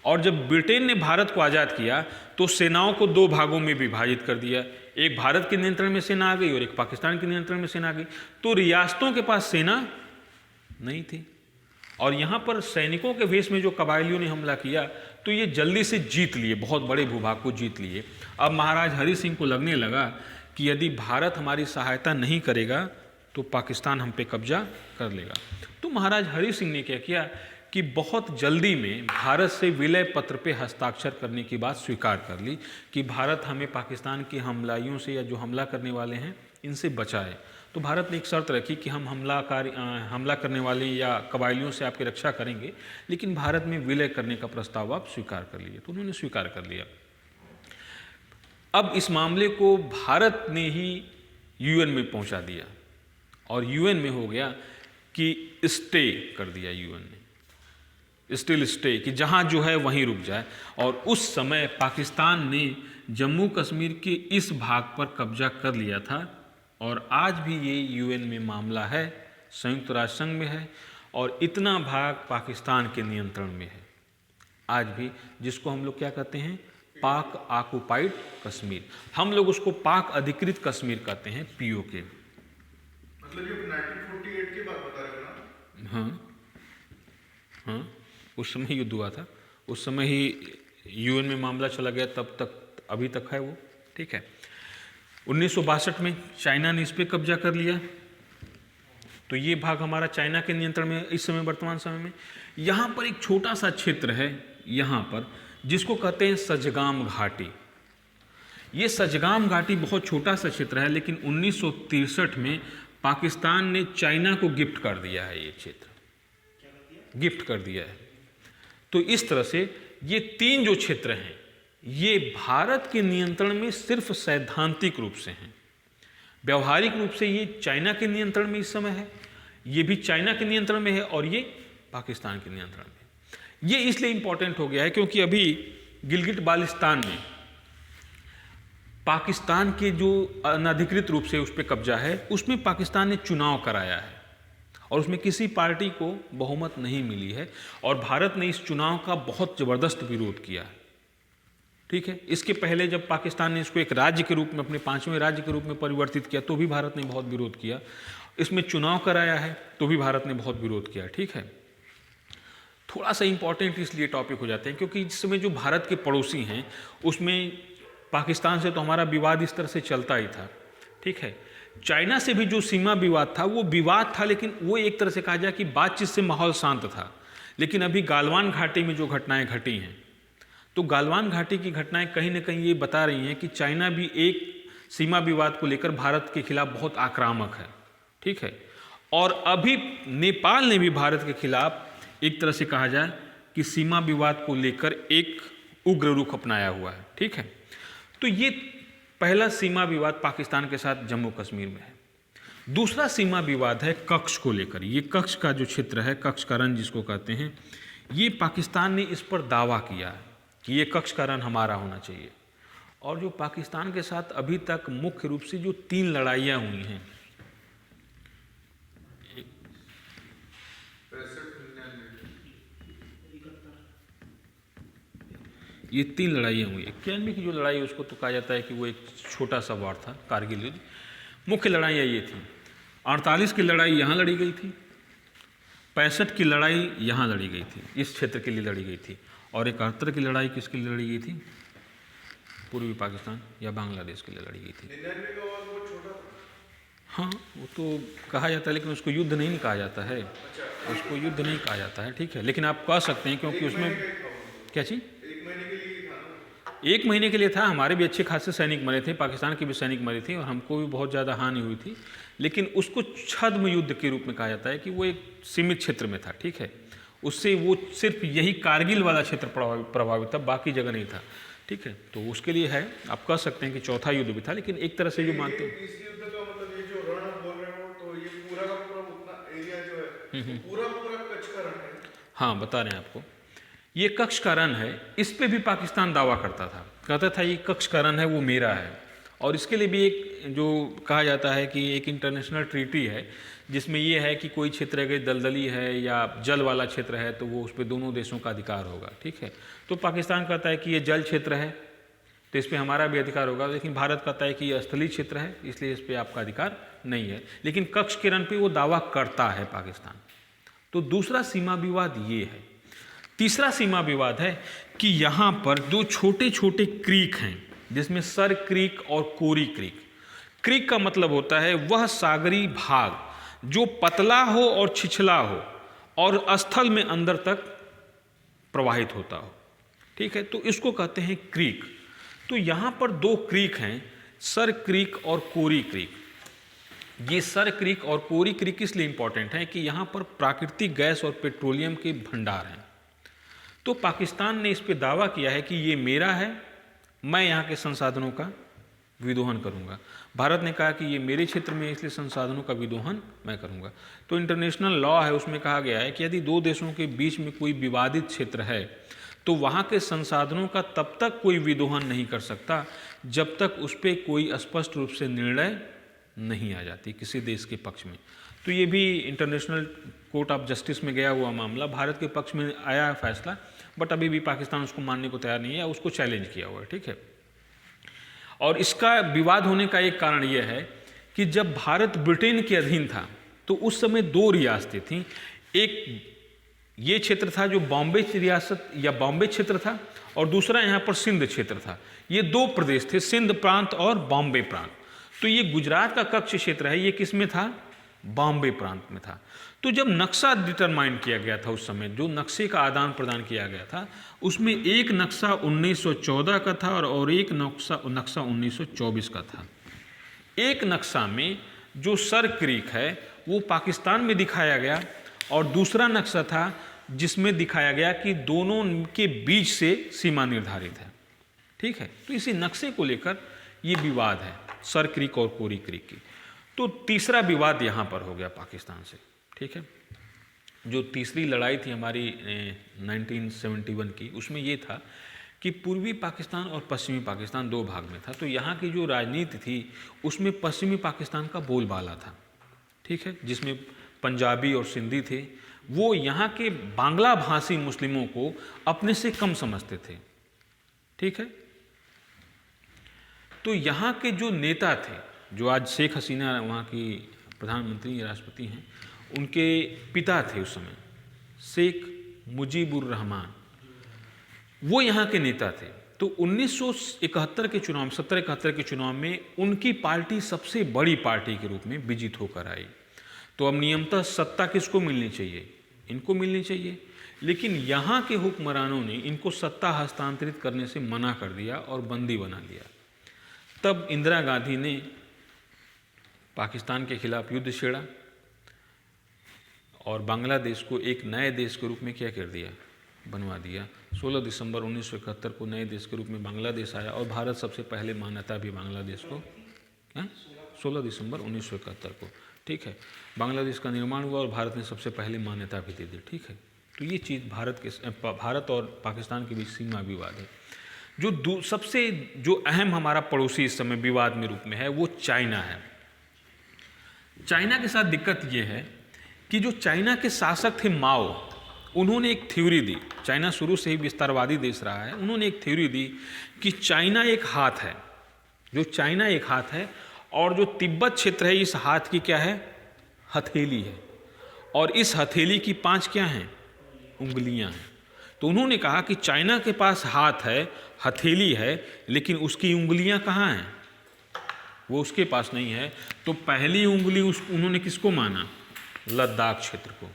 और जब ब्रिटेन ने भारत को आज़ाद किया तो सेनाओं को दो भागों में विभाजित कर दिया, एक भारत के नियंत्रण में सेना आ गई और एक पाकिस्तान के नियंत्रण में सेना आ गई। तो रियासतों के पास सेना नहीं थी, और यहाँ पर सैनिकों के भेष में जो कबायलियों ने हमला किया तो ये जल्दी से जीत लिए, बहुत बड़े भूभाग को जीत लिए। अब महाराज हरि सिंह को लगने लगा कि यदि भारत हमारी सहायता नहीं करेगा तो पाकिस्तान हम पे कब्जा कर लेगा। तो महाराज हरि सिंह ने क्या किया कि बहुत जल्दी में भारत से विलय पत्र पे हस्ताक्षर करने की बात स्वीकार कर ली कि भारत हमें पाकिस्तान के हमलाइयों से या जो हमला करने वाले हैं इनसे बचाए। तो भारत ने एक शर्त रखी कि हम हमला करने वाले या कबायलियों से आपकी रक्षा करेंगे, लेकिन भारत में विलय करने का प्रस्ताव आप स्वीकार कर लिए। तो उन्होंने स्वीकार कर लिया। अब इस मामले को भारत ने ही यूएन में पहुंचा दिया, और यूएन में हो गया कि स्टे कर दिया यूएन ने, स्टिल स्टे, कि जहां जो है वहीं रुक जाए। और उस समय पाकिस्तान ने जम्मू कश्मीर के इस भाग पर कब्जा कर लिया था, और आज भी ये यूएन में मामला है, संयुक्त राष्ट्र संघ में है, और इतना भाग पाकिस्तान के नियंत्रण में है आज भी, जिसको हम लोग क्या कहते हैं, पाक ऑक्युपाइड कश्मीर। हम लोग उसको पाक अधिकृत कश्मीर कहते हैं, POK। मतलब ये 1948 की बात बता रहे हो ना? हाँ, उस समय युद्ध हुआ था, उस समय ही यूएन में मामला चला गया, तब तक अभी तक है वो। ठीक है, 1962 में चाइना ने इस पर कब्जा कर लिया, तो ये भाग हमारा चाइना के नियंत्रण में इस समय, वर्तमान समय में। यहाँ पर एक छोटा सा क्षेत्र है यहाँ पर, जिसको कहते हैं सजगाम घाटी। ये सजगाम घाटी बहुत छोटा सा क्षेत्र है, लेकिन 1963 में पाकिस्तान ने चाइना को गिफ्ट कर दिया है, ये क्षेत्र गिफ्ट कर दिया है। तो इस तरह से ये तीन जो क्षेत्र हैं ये भारत के नियंत्रण में सिर्फ सैद्धांतिक रूप से हैं, व्यवहारिक रूप से ये चाइना के नियंत्रण में इस समय है, ये भी चाइना के नियंत्रण में है, और ये पाकिस्तान के नियंत्रण में। ये इसलिए इंपॉर्टेंट हो गया है क्योंकि अभी गिलगिट बाल्टिस्तान में पाकिस्तान के जो अनधिकृत रूप से उस पर कब्जा है, उसमें पाकिस्तान ने चुनाव कराया है, और उसमें किसी पार्टी को बहुमत नहीं मिली है, और भारत ने इस चुनाव का बहुत ज़बरदस्त विरोध किया है। ठीक है, इसके पहले जब पाकिस्तान ने इसको एक राज्य के रूप में, अपने 5वें राज्य के रूप में परिवर्तित किया, तो भी भारत ने बहुत विरोध किया। इसमें चुनाव कराया है तो भी भारत ने बहुत विरोध किया। ठीक है, थोड़ा सा इंपॉर्टेंट इसलिए टॉपिक हो जाते हैं क्योंकि इस समय जो भारत के पड़ोसी हैं उसमें पाकिस्तान से तो हमारा विवाद इस तरह से चलता ही था। ठीक है, चाइना से भी जो सीमा विवाद था वो विवाद था, लेकिन वो एक तरह से कहा जाए कि बातचीत से माहौल शांत था। लेकिन अभी गालवान घाटी में जो घटनाएं घटी हैं, तो गालवान घाटी की घटनाएं कहीं ना कहीं ये बता रही हैं कि चाइना भी एक सीमा विवाद को लेकर भारत के खिलाफ बहुत आक्रामक है। ठीक है, और अभी नेपाल ने भी भारत के खिलाफ एक तरह से कहा जाए कि सीमा विवाद को लेकर एक उग्र रुख अपनाया हुआ है। ठीक है, तो ये पहला सीमा विवाद पाकिस्तान के साथ जम्मू कश्मीर में है। दूसरा सीमा विवाद है कच्छ को लेकर। ये कच्छ का जो क्षेत्र है, कच्छ का रण जिसको कहते हैं, ये पाकिस्तान ने इस पर दावा किया है कि ये कच्छ का रण हमारा होना चाहिए। और जो पाकिस्तान के साथ अभी तक मुख्य रूप से जो 3 लड़ाइयाँ हुई हैं, ये 3 लड़ाइयाँ हुई। 91 की जो लड़ाई है उसको तो कहा जाता है कि वो एक छोटा सा वार था, कारगिल युद्ध। मुख्य लड़ाइयाँ ये थी। 48 की लड़ाई यहाँ लड़ी गई थी, 65 की लड़ाई यहाँ लड़ी गई थी, इस क्षेत्र के लिए लड़ी गई थी, और 71 की लड़ाई किसके लिए लड़ी गई थी? पूर्वी पाकिस्तान या बांग्लादेश के लिए लड़ी गई थी। 99 का वार वो छोटा था। हाँ, वो तो कहा जाता है, लेकिन उसको युद्ध नहीं कहा जाता है, उसको युद्ध नहीं कहा जाता है। ठीक है, लेकिन आप कह सकते हैं क्योंकि उसमें क्या चीज़ 1 महीने के लिए था ना। 1 महीने के लिए था। हमारे भी अच्छे खासे सैनिक मरे थे, पाकिस्तान के भी सैनिक मरे थे, और हमको भी बहुत ज़्यादा हानि हुई थी। लेकिन उसको छद्म युद्ध के रूप में कहा जाता है कि वो एक सीमित क्षेत्र में था। ठीक है, उससे वो सिर्फ यही कारगिल वाला क्षेत्र प्रभावित था, बाकी जगह नहीं था। ठीक है, तो उसके लिए है, आप कह सकते हैं कि चौथा युद्ध भी था, लेकिन एक तरह से जो मानते हैं इस युद्ध का मतलब ये जो रण आप बोल रहे हो, तो ये पूरा का पूरा उतना एरिया जो है पूरा पूरा कच्छ का रण है। हाँ, बता रहे हैं आपको, ये कच्छ का रण है। इस पे भी पाकिस्तान दावा करता था, कहता था ये कच्छ का रण है, वो मेरा है। और इसके लिए भी एक जो कहा जाता है कि एक इंटरनेशनल ट्रीटी है जिसमें ये है कि कोई क्षेत्र अगर दलदली है या जल वाला क्षेत्र है तो वो उस पर दोनों देशों का अधिकार होगा। ठीक है, तो पाकिस्तान कहता है कि ये जल क्षेत्र है तो इस पर हमारा भी अधिकार होगा, लेकिन भारत कहता है कि ये स्थलीय क्षेत्र है इसलिए इस पर आपका अधिकार नहीं है। लेकिन कच्छ के रण पर वो दावा करता है पाकिस्तान। तो दूसरा सीमा विवाद ये है। तीसरा सीमा विवाद है कि यहाँ पर 2 छोटे छोटे क्रीक हैं, जिसमें सर क्रीक और कोरी क्रीक। क्रीक का मतलब होता है वह सागरी भाग जो पतला हो और छिछला हो और स्थल में अंदर तक प्रवाहित होता हो। ठीक है, तो इसको कहते हैं क्रीक। तो यहाँ पर 2 क्रीक हैं, सर क्रीक और कोरी क्रीक। ये सर क्रीक और कोरी क्रीक इसलिए इंपॉर्टेंट है कि यहाँ पर प्राकृतिक गैस और पेट्रोलियम के भंडार हैं। तो पाकिस्तान ने इस पे दावा किया है कि ये मेरा है, मैं यहाँ के संसाधनों का विदोहन करूँगा। भारत ने कहा कि ये मेरे क्षेत्र में इसलिए संसाधनों का विदोहन मैं करूँगा। तो इंटरनेशनल लॉ है, उसमें कहा गया है कि यदि 2 देशों के बीच में कोई विवादित क्षेत्र है तो वहाँ के संसाधनों का तब तक कोई विदोहन नहीं कर सकता जब तक उस पर कोई स्पष्ट रूप से निर्णय नहीं आ जाती किसी देश के पक्ष में। तो ये भी इंटरनेशनल कोर्ट ऑफ जस्टिस में गया हुआ मामला, भारत के पक्ष में आया है फैसला, बट अभी भी पाकिस्तान उसको मानने को तैयार नहीं है या उसको चैलेंज किया हुआ है। ठीक है, और इसका विवाद होने का एक कारण यह है कि जब भारत ब्रिटेन के अधीन था तो उस समय 2 रियासतें थीं। एक ये क्षेत्र था जो बॉम्बे रियासत या बॉम्बे क्षेत्र था, और दूसरा यहाँ पर सिंध क्षेत्र था। ये 2 प्रदेश थे, सिंध प्रांत और बॉम्बे प्रांत। तो ये गुजरात का कच्छ क्षेत्र है, ये किस में था? बॉम्बे प्रांत में था। तो जब नक्शा डिटरमाइन किया गया था उस समय, जो नक्शे का आदान प्रदान किया गया था, उसमें एक नक्शा 1914 का था और एक नक्शा 1924 का था। एक नक्शा में जो सर क्रीक है वो पाकिस्तान में दिखाया गया, और दूसरा नक्शा था जिसमें दिखाया गया कि दोनों के बीच से सीमा निर्धारित है। ठीक है, तो इसी नक्शे को लेकर ये विवाद है, सर क्रीक और कोरी क्रीक की। तो तीसरा विवाद यहाँ पर हो गया पाकिस्तान से। ठीक है, जो तीसरी लड़ाई थी हमारी 1971 की, उसमें ये था कि पूर्वी पाकिस्तान और पश्चिमी पाकिस्तान 2 भाग में था। तो यहाँ की जो राजनीति थी उसमें पश्चिमी पाकिस्तान का बोलबाला था। ठीक है, जिसमें पंजाबी और सिंधी थे। वो यहाँ के बांग्ला भाषी मुस्लिमों को अपने से कम समझते थे। ठीक है, तो यहाँ के जो नेता थे, जो आज शेख हसीना वहाँ की प्रधानमंत्री राष्ट्रपति हैं, उनके पिता थे उस समय शेख मुजीबुर रहमान, वो यहाँ के नेता थे। तो 1971 के चुनाव, 70-71 के चुनाव में उनकी पार्टी सबसे बड़ी पार्टी के रूप में विजित होकर आई। तो अब नियमतः सत्ता किसको मिलनी चाहिए? इनको मिलनी चाहिए। लेकिन यहाँ के हुक्मरानों ने इनको सत्ता हस्तांतरित करने से मना कर दिया और बंदी बना लिया। तब इंदिरा गांधी ने पाकिस्तान के खिलाफ युद्ध छेड़ा और बांग्लादेश को एक नए देश के रूप में क्या कर दिया? बनवा दिया। 16 दिसंबर 1971 को नए देश के रूप में बांग्लादेश आया और भारत सबसे पहले मान्यता भी बांग्लादेश को, 16 दिसंबर 1971 को, ठीक है, बांग्लादेश का निर्माण हुआ और भारत ने सबसे पहले मान्यता भी दे दी, ठीक है। तो ये चीज़ भारत और पाकिस्तान के बीच सीमा विवाद है। जो सबसे जो अहम हमारा पड़ोसी इस समय विवाद में रूप में है वो चाइना है। चाइना के साथ दिक्कत ये है कि जो चाइना के शासक थे माओ, उन्होंने एक थ्योरी दी, चाइना शुरू से ही विस्तारवादी देश रहा है, उन्होंने एक थ्योरी दी कि चाइना एक हाथ है, जो चाइना एक हाथ है और जो तिब्बत क्षेत्र है इस हाथ की क्या है, हथेली है, और इस हथेली की 5 क्या हैं, उंगलियां हैं। तो उन्होंने कहा कि चाइना के पास हाथ है, हथेली है, लेकिन उसकी उंगलियां कहाँ हैं, वो उसके पास नहीं है। तो पहली उंगली उन्होंने किसको माना, लद्दाख क्षेत्र को।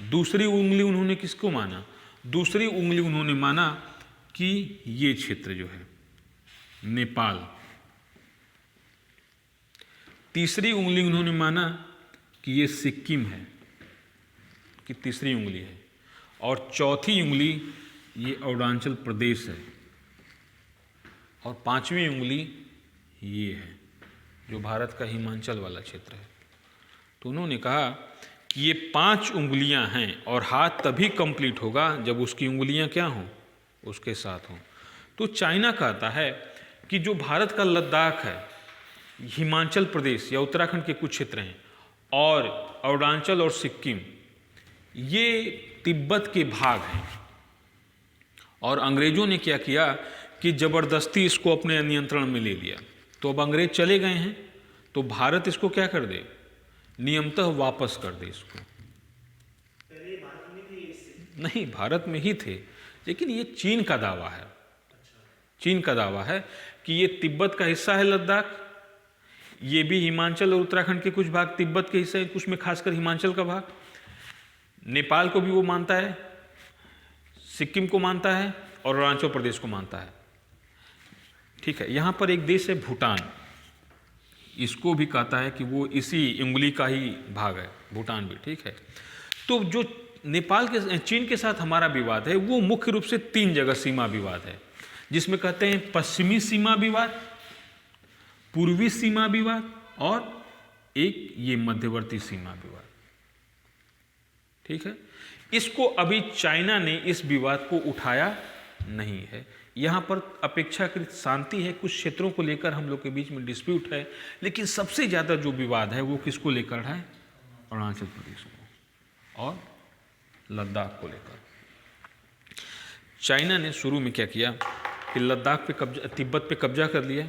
दूसरी उंगली उन्होंने किसको माना, दूसरी उंगली उन्होंने माना कि ये क्षेत्र जो है नेपाल। तीसरी उंगली उन्होंने माना कि ये सिक्किम है, कि तीसरी उंगली है, और चौथी उंगली ये अरुणाचल प्रदेश है, और 5वीं उंगली ये है जो भारत का हिमाचल वाला क्षेत्र है। तो उन्होंने कहा कि ये 5 उंगलियां हैं और हाथ तभी कंप्लीट होगा जब उसकी उंगलियां क्या हों, उसके साथ हों। तो चाइना कहता है कि जो भारत का लद्दाख है, हिमाचल प्रदेश या उत्तराखंड के कुछ क्षेत्र हैं, और अरुणाचल और सिक्किम, ये तिब्बत के भाग हैं, और अंग्रेजों ने क्या किया कि ज़बरदस्ती इसको अपने नियंत्रण में ले लिया। तो अब अंग्रेज चले गए हैं, तो भारत इसको क्या कर दे, नियमतः वापस कर दे इसको। नहीं, भारत में ही थे, लेकिन ये चीन का दावा है, चीन का दावा है कि ये तिब्बत का हिस्सा है लद्दाख, ये भी हिमाचल और उत्तराखंड के कुछ भाग तिब्बत के हिस्से हैं, कुछ में खासकर हिमाचल का भाग। नेपाल को भी वो मानता है, सिक्किम को मानता है, और अरुणाचल प्रदेश को मानता है, ठीक है। यहाँ पर एक देश है भूटान, इसको भी कहता है कि वो इसी उंगली का ही भाग है, भूटान भी, ठीक है। तो जो नेपाल के, चीन के साथ हमारा विवाद है वो मुख्य रूप से 3 जगह सीमा विवाद है, जिसमें कहते हैं पश्चिमी सीमा विवाद, पूर्वी सीमा विवाद, और एक ये मध्यवर्ती सीमा विवाद, ठीक है। इसको अभी चाइना ने इस विवाद को उठाया नहीं है। यहाँ पर अपेक्षाकृत शांति है, कुछ क्षेत्रों को लेकर हम लोग के बीच में डिस्प्यूट है, लेकिन सबसे ज़्यादा जो विवाद है वो किसको लेकर है, अरुणाचल प्रदेश को और लद्दाख को लेकर। चाइना ने शुरू में क्या किया कि लद्दाख पे कब्जा, तिब्बत पे कब्जा कर लिया,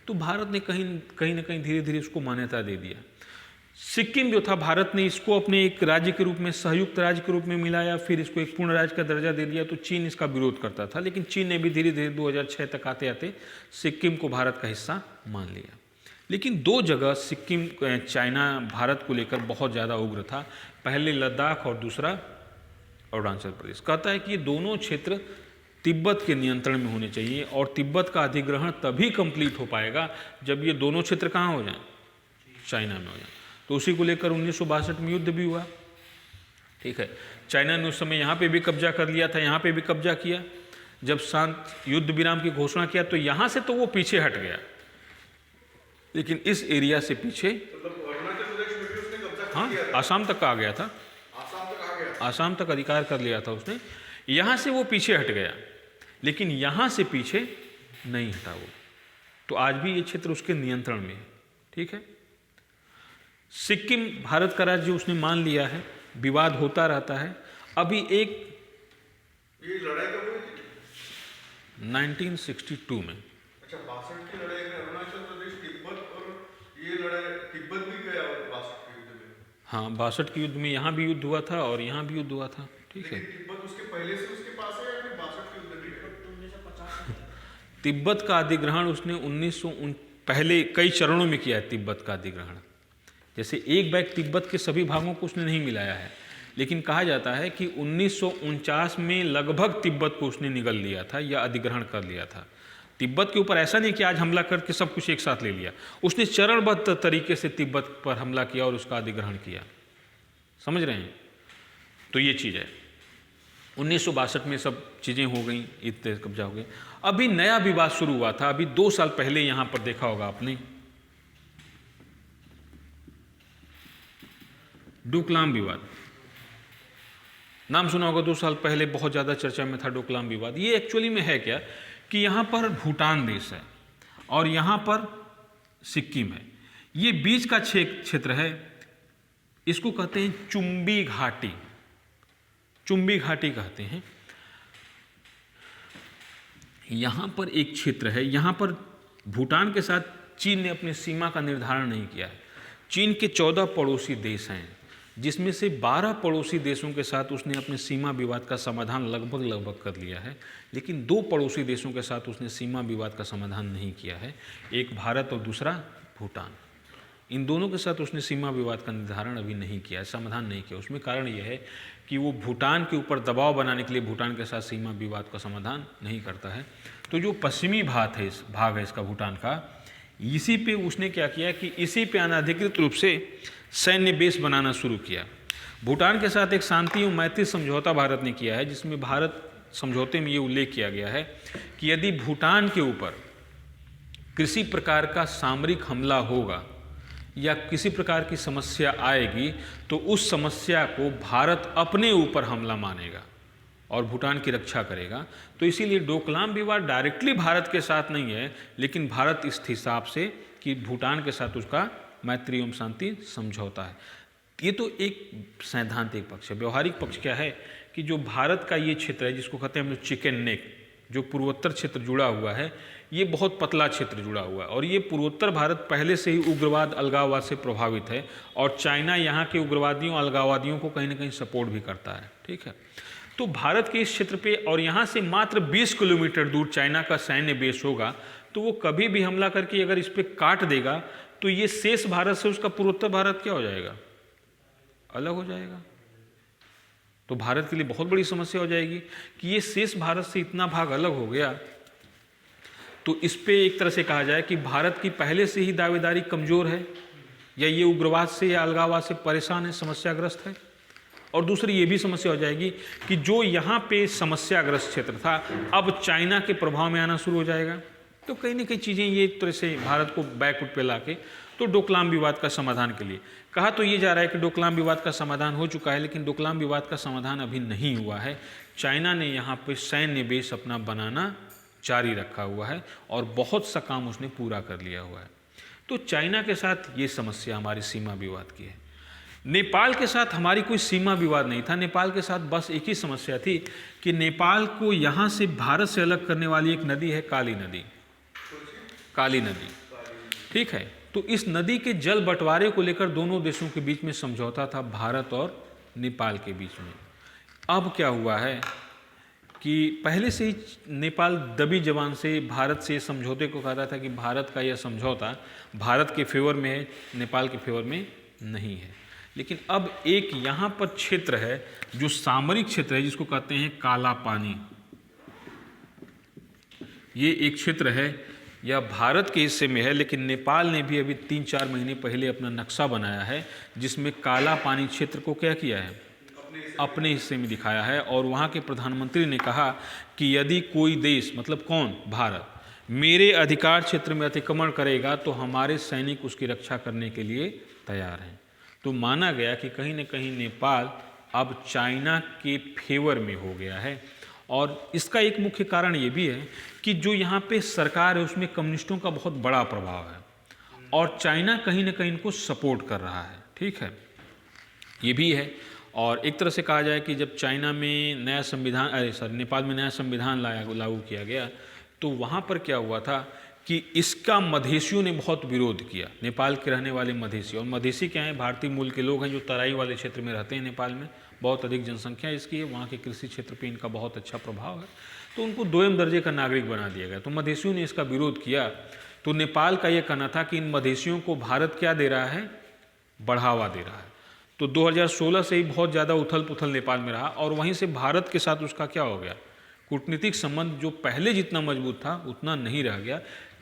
तो भारत ने कहीं न कहीं धीरे धीरे उसको मान्यता दे दिया। सिक्किम जो था, भारत ने इसको अपने एक राज्य के रूप में, संयुक्त राज्य के रूप में मिलाया, फिर इसको एक पूर्ण राज्य का दर्जा दे दिया। तो चीन इसका विरोध करता था, लेकिन चीन ने भी धीरे धीरे 2006 तक आते आते सिक्किम को भारत का हिस्सा मान लिया। लेकिन 2 जगह सिक्किम, चाइना भारत को लेकर बहुत ज़्यादा उग्र था, पहले लद्दाख और दूसरा अरुणाचल प्रदेश। कहता है कि ये दोनों क्षेत्र तिब्बत के नियंत्रण में होने चाहिए, और तिब्बत का अधिग्रहण तभी कंप्लीट हो पाएगा जब ये दोनों क्षेत्र कहाँ हो जाएं, चाइना में हो जाएं। तो उसी को लेकर 1962 में युद्ध भी हुआ, ठीक है। चाइना ने उस समय यहाँ पे भी कब्जा कर लिया था, यहाँ पे भी कब्जा किया। जब शांत युद्ध विराम की घोषणा किया तो यहाँ से तो वो पीछे हट गया, लेकिन इस एरिया से पीछे, हाँ, आसाम तक आ गया था, आसाम तक अधिकार कर लिया था उसने, यहाँ से वो पीछे हट गया, लेकिन यहाँ से पीछे नहीं हटा वो। तो आज भी ये क्षेत्र उसके नियंत्रण में है, ठीक है। सिक्किम भारत का राज्य उसने मान लिया है, विवाद होता रहता है। अभी एक ये लड़ाई कब हुई थी? 1962 में। अच्छा, 62 की लड़ाई में अरुणाचल प्रदेश, तिब्बत, और ये लड़ाई तिब्बत भी गया 62 के युद्ध में। हाँ, 62 के युद्ध में यहाँ भी युद्ध हुआ था और यहाँ भी युद्ध हुआ था, ठीक है। तिब्बत उसके पहले से उसके पास है या फिर 62 के युद्ध में? 1950। तिब्बत का अधिग्रहण उसने 1900 पहले कई चरणों में किया है तिब्बत का अधिग्रहण। जैसे एक बैग तिब्बत के सभी भागों को उसने नहीं मिलाया है, लेकिन कहा जाता है कि 1949 में लगभग तिब्बत को उसने निगल लिया था या अधिग्रहण कर लिया था। तिब्बत के ऊपर ऐसा नहीं कि आज हमला करके सब कुछ एक साथ ले लिया, उसने चरणबद्ध तरीके से तिब्बत पर हमला किया और उसका अधिग्रहण किया, समझ रहे हैं। तो ये चीज़ है। 1962 में सब चीज़ें हो गई, इतने कब्जा हो गए। अभी नया विवाद शुरू हुआ था, अभी 2 साल पहले यहाँ पर देखा होगा आपने, डोकलाम विवाद, नाम सुना होगा। 2 साल पहले बहुत ज़्यादा चर्चा में था डोकलाम विवाद। ये एक्चुअली में है क्या कि यहाँ पर भूटान देश है और यहाँ पर सिक्किम है, ये बीच का क्षेत्र है, इसको कहते हैं चुंबी घाटी, चुंबी घाटी कहते हैं। यहाँ पर एक क्षेत्र है, यहाँ पर भूटान के साथ चीन ने अपनी सीमा का निर्धारण नहीं किया है। चीन के 14 पड़ोसी देश हैं, जिसमें से 12 पड़ोसी देशों के साथ उसने अपने सीमा विवाद का समाधान लगभग कर लिया है, लेकिन 2 पड़ोसी देशों के साथ उसने सीमा विवाद का समाधान नहीं किया है, एक भारत और दूसरा भूटान। इन दोनों के साथ उसने सीमा विवाद का निर्धारण अभी नहीं किया है, समाधान नहीं किया। उसमें कारण यह है कि वो भूटान के ऊपर दबाव बनाने के लिए भूटान के साथ सीमा विवाद का समाधान नहीं करता है। तो जो पश्चिमी भाग है इसका भूटान का, इसी पे उसने क्या किया कि इसी पे अनाधिकृत रूप से सैन्य बेस बनाना शुरू किया। भूटान के साथ एक शांति और मैत्री समझौता भारत ने किया है, जिसमें भारत समझौते में ये उल्लेख किया गया है कि यदि भूटान के ऊपर किसी प्रकार का सामरिक हमला होगा या किसी प्रकार की समस्या आएगी तो उस समस्या को भारत अपने ऊपर हमला मानेगा और भूटान की रक्षा करेगा। तो इसीलिए डोकलाम विवाद डायरेक्टली भारत के साथ नहीं है, लेकिन भारत इस हिसाब से कि भूटान के साथ उसका मैत्री एवं शांति समझौता है। ये तो एक सैद्धांतिक पक्ष है। व्यवहारिक पक्ष क्या है कि जो भारत का ये क्षेत्र है, जिसको कहते हैं हम लोग चिकन नेक, जो पूर्वोत्तर क्षेत्र जुड़ा हुआ है, ये बहुत पतला क्षेत्र जुड़ा हुआ है और ये पूर्वोत्तर भारत पहले से ही उग्रवाद अलगाववाद से प्रभावित है और चाइना यहाँ के उग्रवादियों अलगाववादियों को कहीं ना कहीं सपोर्ट भी करता है। ठीक है, तो भारत के इस क्षेत्र पे और यहाँ से मात्र 20 किलोमीटर दूर चाइना का सैन्य बेस होगा, तो वो कभी भी हमला करके अगर इस पर काट देगा तो ये शेष भारत से उसका पूर्वोत्तर भारत क्या हो जाएगा, अलग हो जाएगा। तो भारत के लिए बहुत बड़ी समस्या हो जाएगी कि ये शेष भारत से इतना भाग अलग हो गया। तो इस पे एक तरह से कहा जाए कि भारत की पहले से ही दावेदारी कमज़ोर है, या ये उग्रवाद से या अलगाववाद से परेशान है, समस्याग्रस्त है। और दूसरी ये भी समस्या हो जाएगी कि जो यहाँ पे समस्याग्रस्त क्षेत्र था अब चाइना के प्रभाव में आना शुरू हो जाएगा। तो कहीं ना कहीं चीज़ें ये एक तरह से भारत को बैकफुट पे लाके, तो डोकलाम विवाद का समाधान के लिए कहा तो ये जा रहा है कि डोकलाम विवाद का समाधान हो चुका है, लेकिन डोकलाम विवाद का समाधान अभी नहीं हुआ है। चाइना ने यहाँ पे सैन्य बेस अपना बनाना जारी रखा हुआ है और बहुत सा काम उसने पूरा कर लिया हुआ है। तो चाइना के साथ ये समस्या हमारी सीमा विवाद की है। नेपाल के साथ हमारी कोई सीमा विवाद नहीं था। नेपाल के साथ बस एक ही समस्या थी कि नेपाल को यहाँ से भारत से अलग करने वाली एक नदी है, काली नदी, काली नदी। ठीक है, तो इस नदी के जल बंटवारे को लेकर दोनों देशों के बीच में समझौता था, भारत और नेपाल के बीच में। अब क्या हुआ है कि पहले से ही नेपाल दबी जबान से भारत से समझौते को कहता था कि भारत का यह समझौता भारत के फेवर में है, नेपाल के फेवर में नहीं है। लेकिन अब एक यहाँ पर क्षेत्र है जो सामरिक क्षेत्र है, जिसको कहते हैं काला पानी। ये एक क्षेत्र है, यह भारत के हिस्से में है, लेकिन नेपाल ने भी अभी 3-4 महीने पहले अपना नक्शा बनाया है जिसमें काला पानी क्षेत्र को क्या किया है, अपने हिस्से में दिखाया है। और वहाँ के प्रधानमंत्री ने कहा कि यदि कोई देश, मतलब कौन, भारत, मेरे अधिकार क्षेत्र में अतिक्रमण करेगा तो हमारे सैनिक उसकी रक्षा करने के लिए तैयार हैं। तो माना गया कि कहीं न कहीं नेपाल अब चाइना के फेवर में हो गया है। और इसका एक मुख्य कारण ये भी है कि जो यहाँ पे सरकार है उसमें कम्युनिस्टों का बहुत बड़ा प्रभाव है और चाइना कहीं न कहीं इनको सपोर्ट कर रहा है। ठीक है, ये भी है। और एक तरह से कहा जाए कि जब चाइना में नया संविधान, नेपाल में नया संविधान लागू किया गया तो वहाँ पर क्या हुआ था कि इसका मधेसियों ने बहुत विरोध किया, नेपाल के रहने वाले मधेसी। और मधेसी क्या हैं, भारतीय मूल के लोग हैं जो तराई वाले क्षेत्र में रहते हैं। नेपाल में बहुत अधिक जनसंख्या इसकी है, वहाँ के कृषि क्षेत्र पे इनका बहुत अच्छा प्रभाव है, तो उनको 2म दर्जे का नागरिक बना दिया गया। तो मधेसियों ने इसका विरोध किया। तो नेपाल का ये कहना था कि इन मधेसियों को भारत क्या दे रहा है, बढ़ावा दे रहा है। तो 2016 से ही बहुत ज़्यादा उथल पुथल नेपाल में रहा और वहीं से भारत के साथ उसका क्या हो गया, कूटनीतिक संबंध जो पहले जितना मजबूत था उतना नहीं रह गया।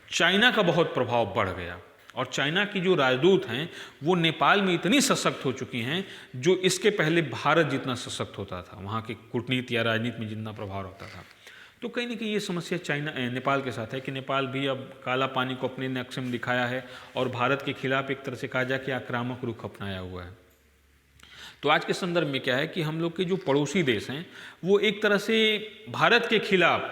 चाइना का बहुत प्रभाव बढ़ गया और चाइना की जो राजदूत हैं वो नेपाल में इतनी सशक्त हो चुकी हैं जो इसके पहले भारत जितना सशक्त होता था, वहाँ के कूटनीति या राजनीति में जितना प्रभाव होता था। तो कहीं ना कहीं ये समस्या नेपाल के साथ है कि नेपाल भी अब काला पानी को अपने नक्शे में दिखाया है और भारत के खिलाफ एक तरह से कहा जाए कि आक्रामक रुख अपनाया हुआ है। तो आज के संदर्भ में क्या है कि हम लोग के जो पड़ोसी देश हैं वो एक तरह से भारत के खिलाफ,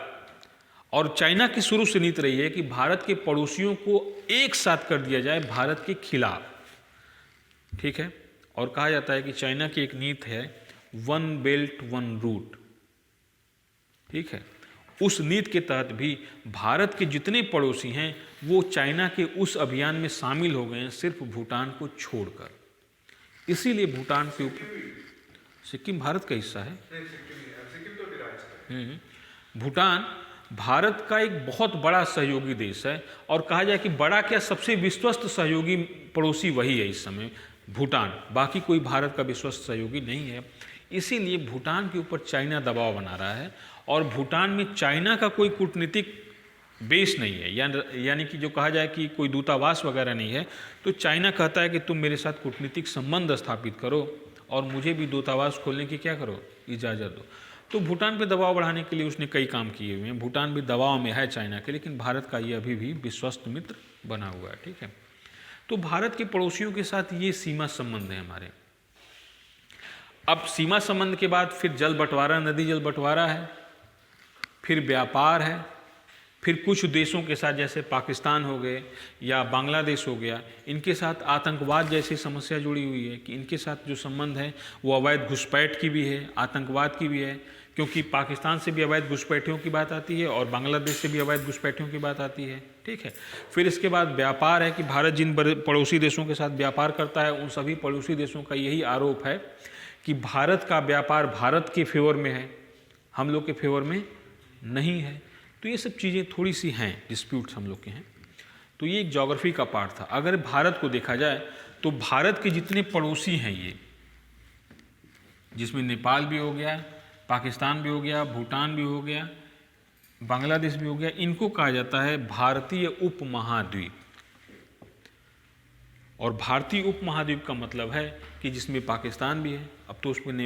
और चाइना की शुरू से नीति रही है कि भारत के पड़ोसियों को एक साथ कर दिया जाए भारत के खिलाफ, ठीक है। और कहा जाता है कि चाइना की एक नीति है वन बेल्ट वन रूट, ठीक है। उस नीति के तहत भी भारत के जितने पड़ोसी हैं वो चाइना के उस अभियान में शामिल हो गए हैं, सिर्फ भूटान को छोड़कर। इसीलिए भूटान के ऊपर, सिक्किम भारत का हिस्सा है, भूटान भारत का एक बहुत बड़ा सहयोगी देश है, और कहा जाए कि बड़ा क्या, सबसे विश्वस्त सहयोगी पड़ोसी वही है इस समय, भूटान। बाकी कोई भारत का विश्वस्त सहयोगी नहीं है। इसीलिए भूटान के ऊपर चाइना दबाव बना रहा है, और भूटान में चाइना का कोई कूटनीतिक बेस नहीं है, यानी कि जो कहा जाए कि कोई दूतावास वगैरह नहीं है। तो चाइना कहता है कि तुम मेरे साथ कूटनीतिक संबंध स्थापित करो और मुझे भी दूतावास खोलने की क्या करो, इजाज़त दो। तो भूटान पे दबाव बढ़ाने के लिए उसने कई काम किए हुए हैं। भूटान भी दबाव में है चाइना के, लेकिन भारत का ये अभी भी विश्वस्त मित्र बना हुआ है, ठीक है। तो भारत के पड़ोसियों के साथ ये सीमा संबंध है हमारे। अब सीमा संबंध के बाद फिर जल बंटवारा, नदी जल बंटवारा है, फिर व्यापार है, फिर कुछ देशों के साथ जैसे पाकिस्तान हो गए या बांग्लादेश हो गया, इनके साथ आतंकवाद जैसी समस्या जुड़ी हुई है कि इनके साथ जो संबंध है वो अवैध घुसपैठ की भी है, आतंकवाद की भी है, क्योंकि पाकिस्तान से भी अवैध घुसपैठियों की बात आती है और बांग्लादेश से भी अवैध घुसपैठियों की बात आती है, ठीक है। फिर इसके बाद व्यापार है कि भारत जिन बड़े पड़ोसी देशों के साथ व्यापार करता है उन सभी पड़ोसी देशों का यही आरोप है कि भारत का व्यापार भारत के फेवर में है, हम लोग के फेवर में नहीं है। तो ये सब चीज़ें थोड़ी सी हैं, डिस्प्यूट्स हम लोग के हैं। तो ये एक ज्योग्राफी का पार्ट था। अगर भारत को देखा जाए तो भारत के जितने पड़ोसी हैं ये, जिसमें नेपाल भी हो गया, पाकिस्तान भी हो गया, भूटान भी हो गया, बांग्लादेश भी हो गया, इनको कहा जाता है भारतीय उपमहाद्वीप। और भारतीय उपमहाद्वीप का मतलब है कि जिसमें पाकिस्तान भी है, अब तो उसमें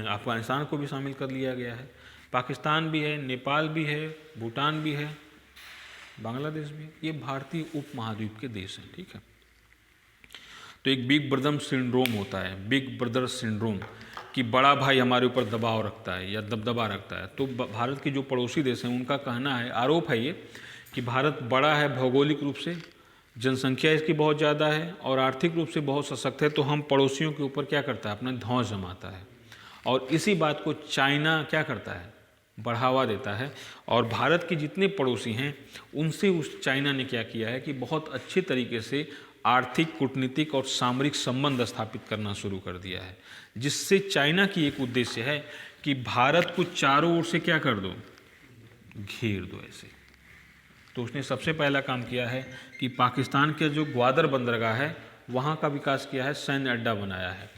अफगानिस्तान को भी शामिल कर लिया गया है, पाकिस्तान भी है, नेपाल भी है, भूटान भी है, बांग्लादेश भी है। ये भारतीय उपमहाद्वीप के देश हैं, ठीक है। तो एक बिग ब्रदर सिंड्रोम होता है, बिग ब्रदर सिंड्रोम, कि बड़ा भाई हमारे ऊपर दबाव रखता है या दबदबा रखता है। तो भारत के जो पड़ोसी देश हैं उनका कहना है, आरोप है ये, कि भारत बड़ा है भौगोलिक रूप से, जनसंख्या इसकी बहुत ज़्यादा है और आर्थिक रूप से बहुत सशक्त है, तो हम पड़ोसियों के ऊपर क्या करता है, अपना धौंस जमाता है। और इसी बात को चाइना क्या करता है, बढ़ावा देता है। और भारत के जितने पड़ोसी हैं उनसे उस चाइना ने क्या किया है कि बहुत अच्छे तरीके से आर्थिक, कूटनीतिक और सामरिक संबंध स्थापित करना शुरू कर दिया है, जिससे चाइना की एक उद्देश्य है कि भारत को चारों ओर से क्या कर दो, घेर दो ऐसे। तो उसने सबसे पहला काम किया है कि पाकिस्तान के जो ग्वादर बंदरगाह है वहाँ का विकास किया है, सैन्य अड्डा बनाया है।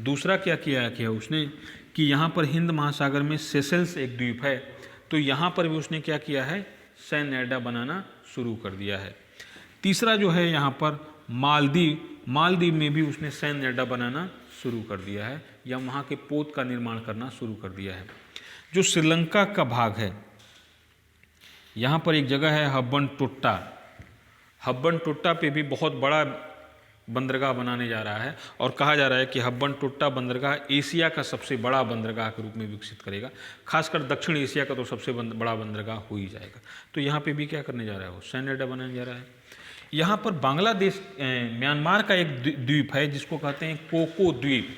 दूसरा क्या किया उसने कि यहाँ पर हिंद महासागर में सेशेल्स एक द्वीप है, तो यहाँ पर भी उसने क्या किया है, सैन्य अड्डा बनाना शुरू कर दिया है। तीसरा जो है यहाँ पर मालदीव में भी उसने सैन्य अड्डा बनाना शुरू कर दिया है, या वहाँ के पोत का निर्माण करना शुरू कर दिया है। जो श्रीलंका का भाग है, यहाँ पर एक जगह है हब्बन टोट्टा पे भी बहुत बड़ा बंदरगाह बनाने जा रहा है, और कहा जा रहा है कि हब्बन टोट्टा बंदरगाह एशिया का सबसे बड़ा बंदरगाह के रूप में विकसित करेगा, खासकर दक्षिण एशिया का तो सबसे बड़ा बंदरगाह हो ही जाएगा। तो यहाँ पे भी क्या करने जा रहा है, वो सैन्य अड्डा बनाने जा रहा है। यहाँ पर बांग्लादेश म्यांमार का एक द्वीप है जिसको कहते हैं कोको द्वीप।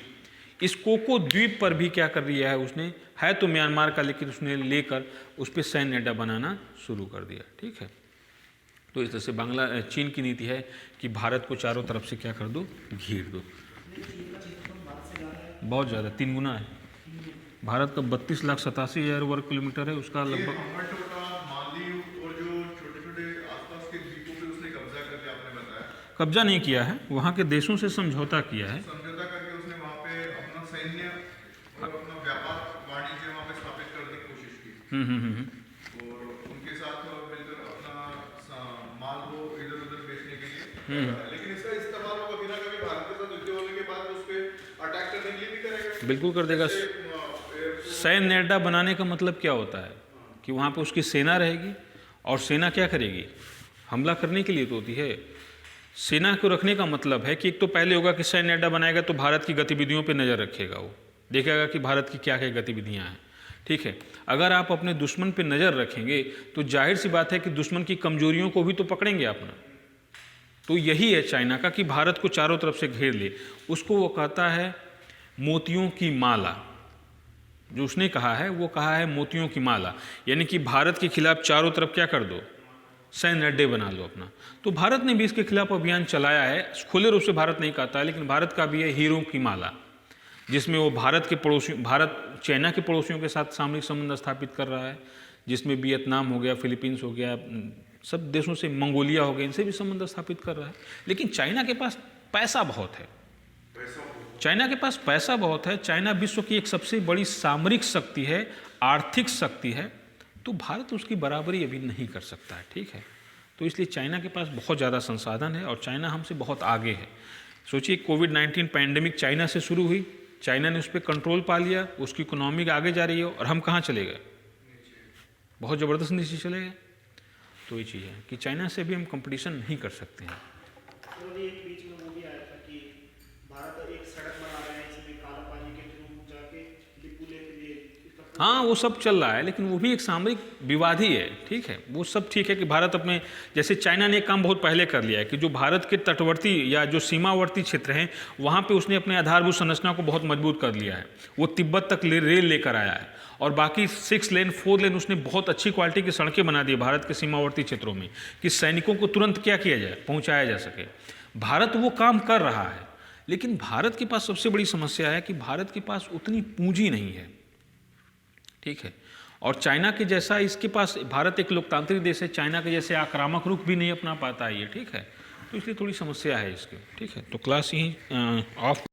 इस कोको द्वीप पर भी क्या कर दिया है उसने, है तो म्यांमार का, लेकिन उसने लेकर उस पर सैन्य अड्डा बनाना शुरू कर दिया, ठीक है। तो इस तरह से चीन की नीति है कि भारत को चारों तरफ से क्या कर दो, घेर दो। बहुत ज़्यादा, 3 गुना है। भारत का 32,87,000 वर्ग किलोमीटर है, उसका लगभग। कब्जा नहीं किया है, वहाँ के देशों से समझौता किया है, समझौता करके उसने वहाँ पे अपना सैन्य और अपना व्यापार वाणिज्य वहाँ पे स्थापित करने की कोशिश की। और उनके साथ मिलकर अपना माल को इधर उधर बेचने के लिए लेकिन इसका इस्तेमाल वो कभी ना कभी भारत के साथ युद्ध होने के बाद उस पे अटैक करने के लिए भी करेगा। बिल्कुल कर देगा। सैन्य अड्डा बनाने का मतलब क्या होता है कि वहाँ पे उसकी सेना रहेगी, और सेना क्या करेगी, हमला करने के लिए तो होती है। सेना को रखने का मतलब है कि एक तो पहले होगा कि सैन्य अड्डा बनाएगा तो भारत की गतिविधियों पे नज़र रखेगा, वो देखेगा कि भारत की क्या क्या गतिविधियाँ हैं, ठीक है। अगर आप अपने दुश्मन पे नज़र रखेंगे तो जाहिर सी बात है कि दुश्मन की कमजोरियों को भी तो पकड़ेंगे अपना। तो यही है चाइना का कि भारत को चारों तरफ से घेर ले। उसको वो कहता है मोतियों की माला, जो उसने कहा है वो कहा है मोतियों की माला, यानी कि भारत के खिलाफ चारों तरफ क्या कर दो, सैन्य अड्डे बना लो अपना। तो भारत ने भी इसके खिलाफ अभियान चलाया है, खुले रूप से भारत नहीं कहता है, लेकिन भारत का भी है हीरों की माला, जिसमें वो भारत चाइना के पड़ोसियों के साथ सामरिक संबंध स्थापित कर रहा है, जिसमें वियतनाम हो गया, फिलीपींस हो गया, सब देशों से, मंगोलिया हो गया, इनसे भी संबंध स्थापित कर रहा है। लेकिन चाइना के पास पैसा बहुत है, चाइना के पास पैसा बहुत है, चाइना विश्व की एक सबसे बड़ी सामरिक शक्ति है, आर्थिक शक्ति है, तो भारत उसकी बराबरी अभी नहीं कर सकता है, ठीक है। तो इसलिए चाइना के पास बहुत ज़्यादा संसाधन है और चाइना हमसे बहुत आगे है। सोचिए कोविड-19 पैंडेमिक चाइना से शुरू हुई, चाइना ने उस पर कंट्रोल पा लिया, उसकी इकोनॉमी आगे जा रही है, और हम कहाँ चले गए, बहुत ज़बरदस्त नीचे चले गए। तो ये चीज़ है कि चाइना से भी हम कंपटीशन नहीं कर सकते हैं। एक बीच में वो भी आया था कि भारत एक सड़क बना रहे हैं इसमें काला पानी के थ्रू जाके लिपुले के लिए। हाँ वो सब चल रहा है, लेकिन वो भी एक सामरिक विवाद ही है, ठीक है। वो सब ठीक है कि भारत अपने, जैसे चाइना ने एक काम बहुत पहले कर लिया है कि जो भारत के तटवर्ती या जो सीमावर्ती क्षेत्र हैं वहाँ पे उसने अपने आधारभूत संरचना को बहुत मजबूत कर लिया है। वो तिब्बत तक रेल लेकर आया है, और बाकी 6 लेन 4 लेन उसने बहुत अच्छी क्वालिटी की सड़कें बना दी भारत के सीमावर्ती क्षेत्रों में, कि सैनिकों को तुरंत क्या किया जाए, पहुँचाया जा सके। भारत वो काम कर रहा है, लेकिन भारत के पास सबसे बड़ी समस्या है कि भारत के पास उतनी पूंजी नहीं है, ठीक है। और चाइना के जैसा इसके पास, भारत एक लोकतांत्रिक देश है, चाइना के जैसे आक्रामक रुख भी नहीं अपना पाता है ये, ठीक है। तो इसलिए थोड़ी समस्या है इसकी, ठीक है। तो क्लास यहीं ऑफ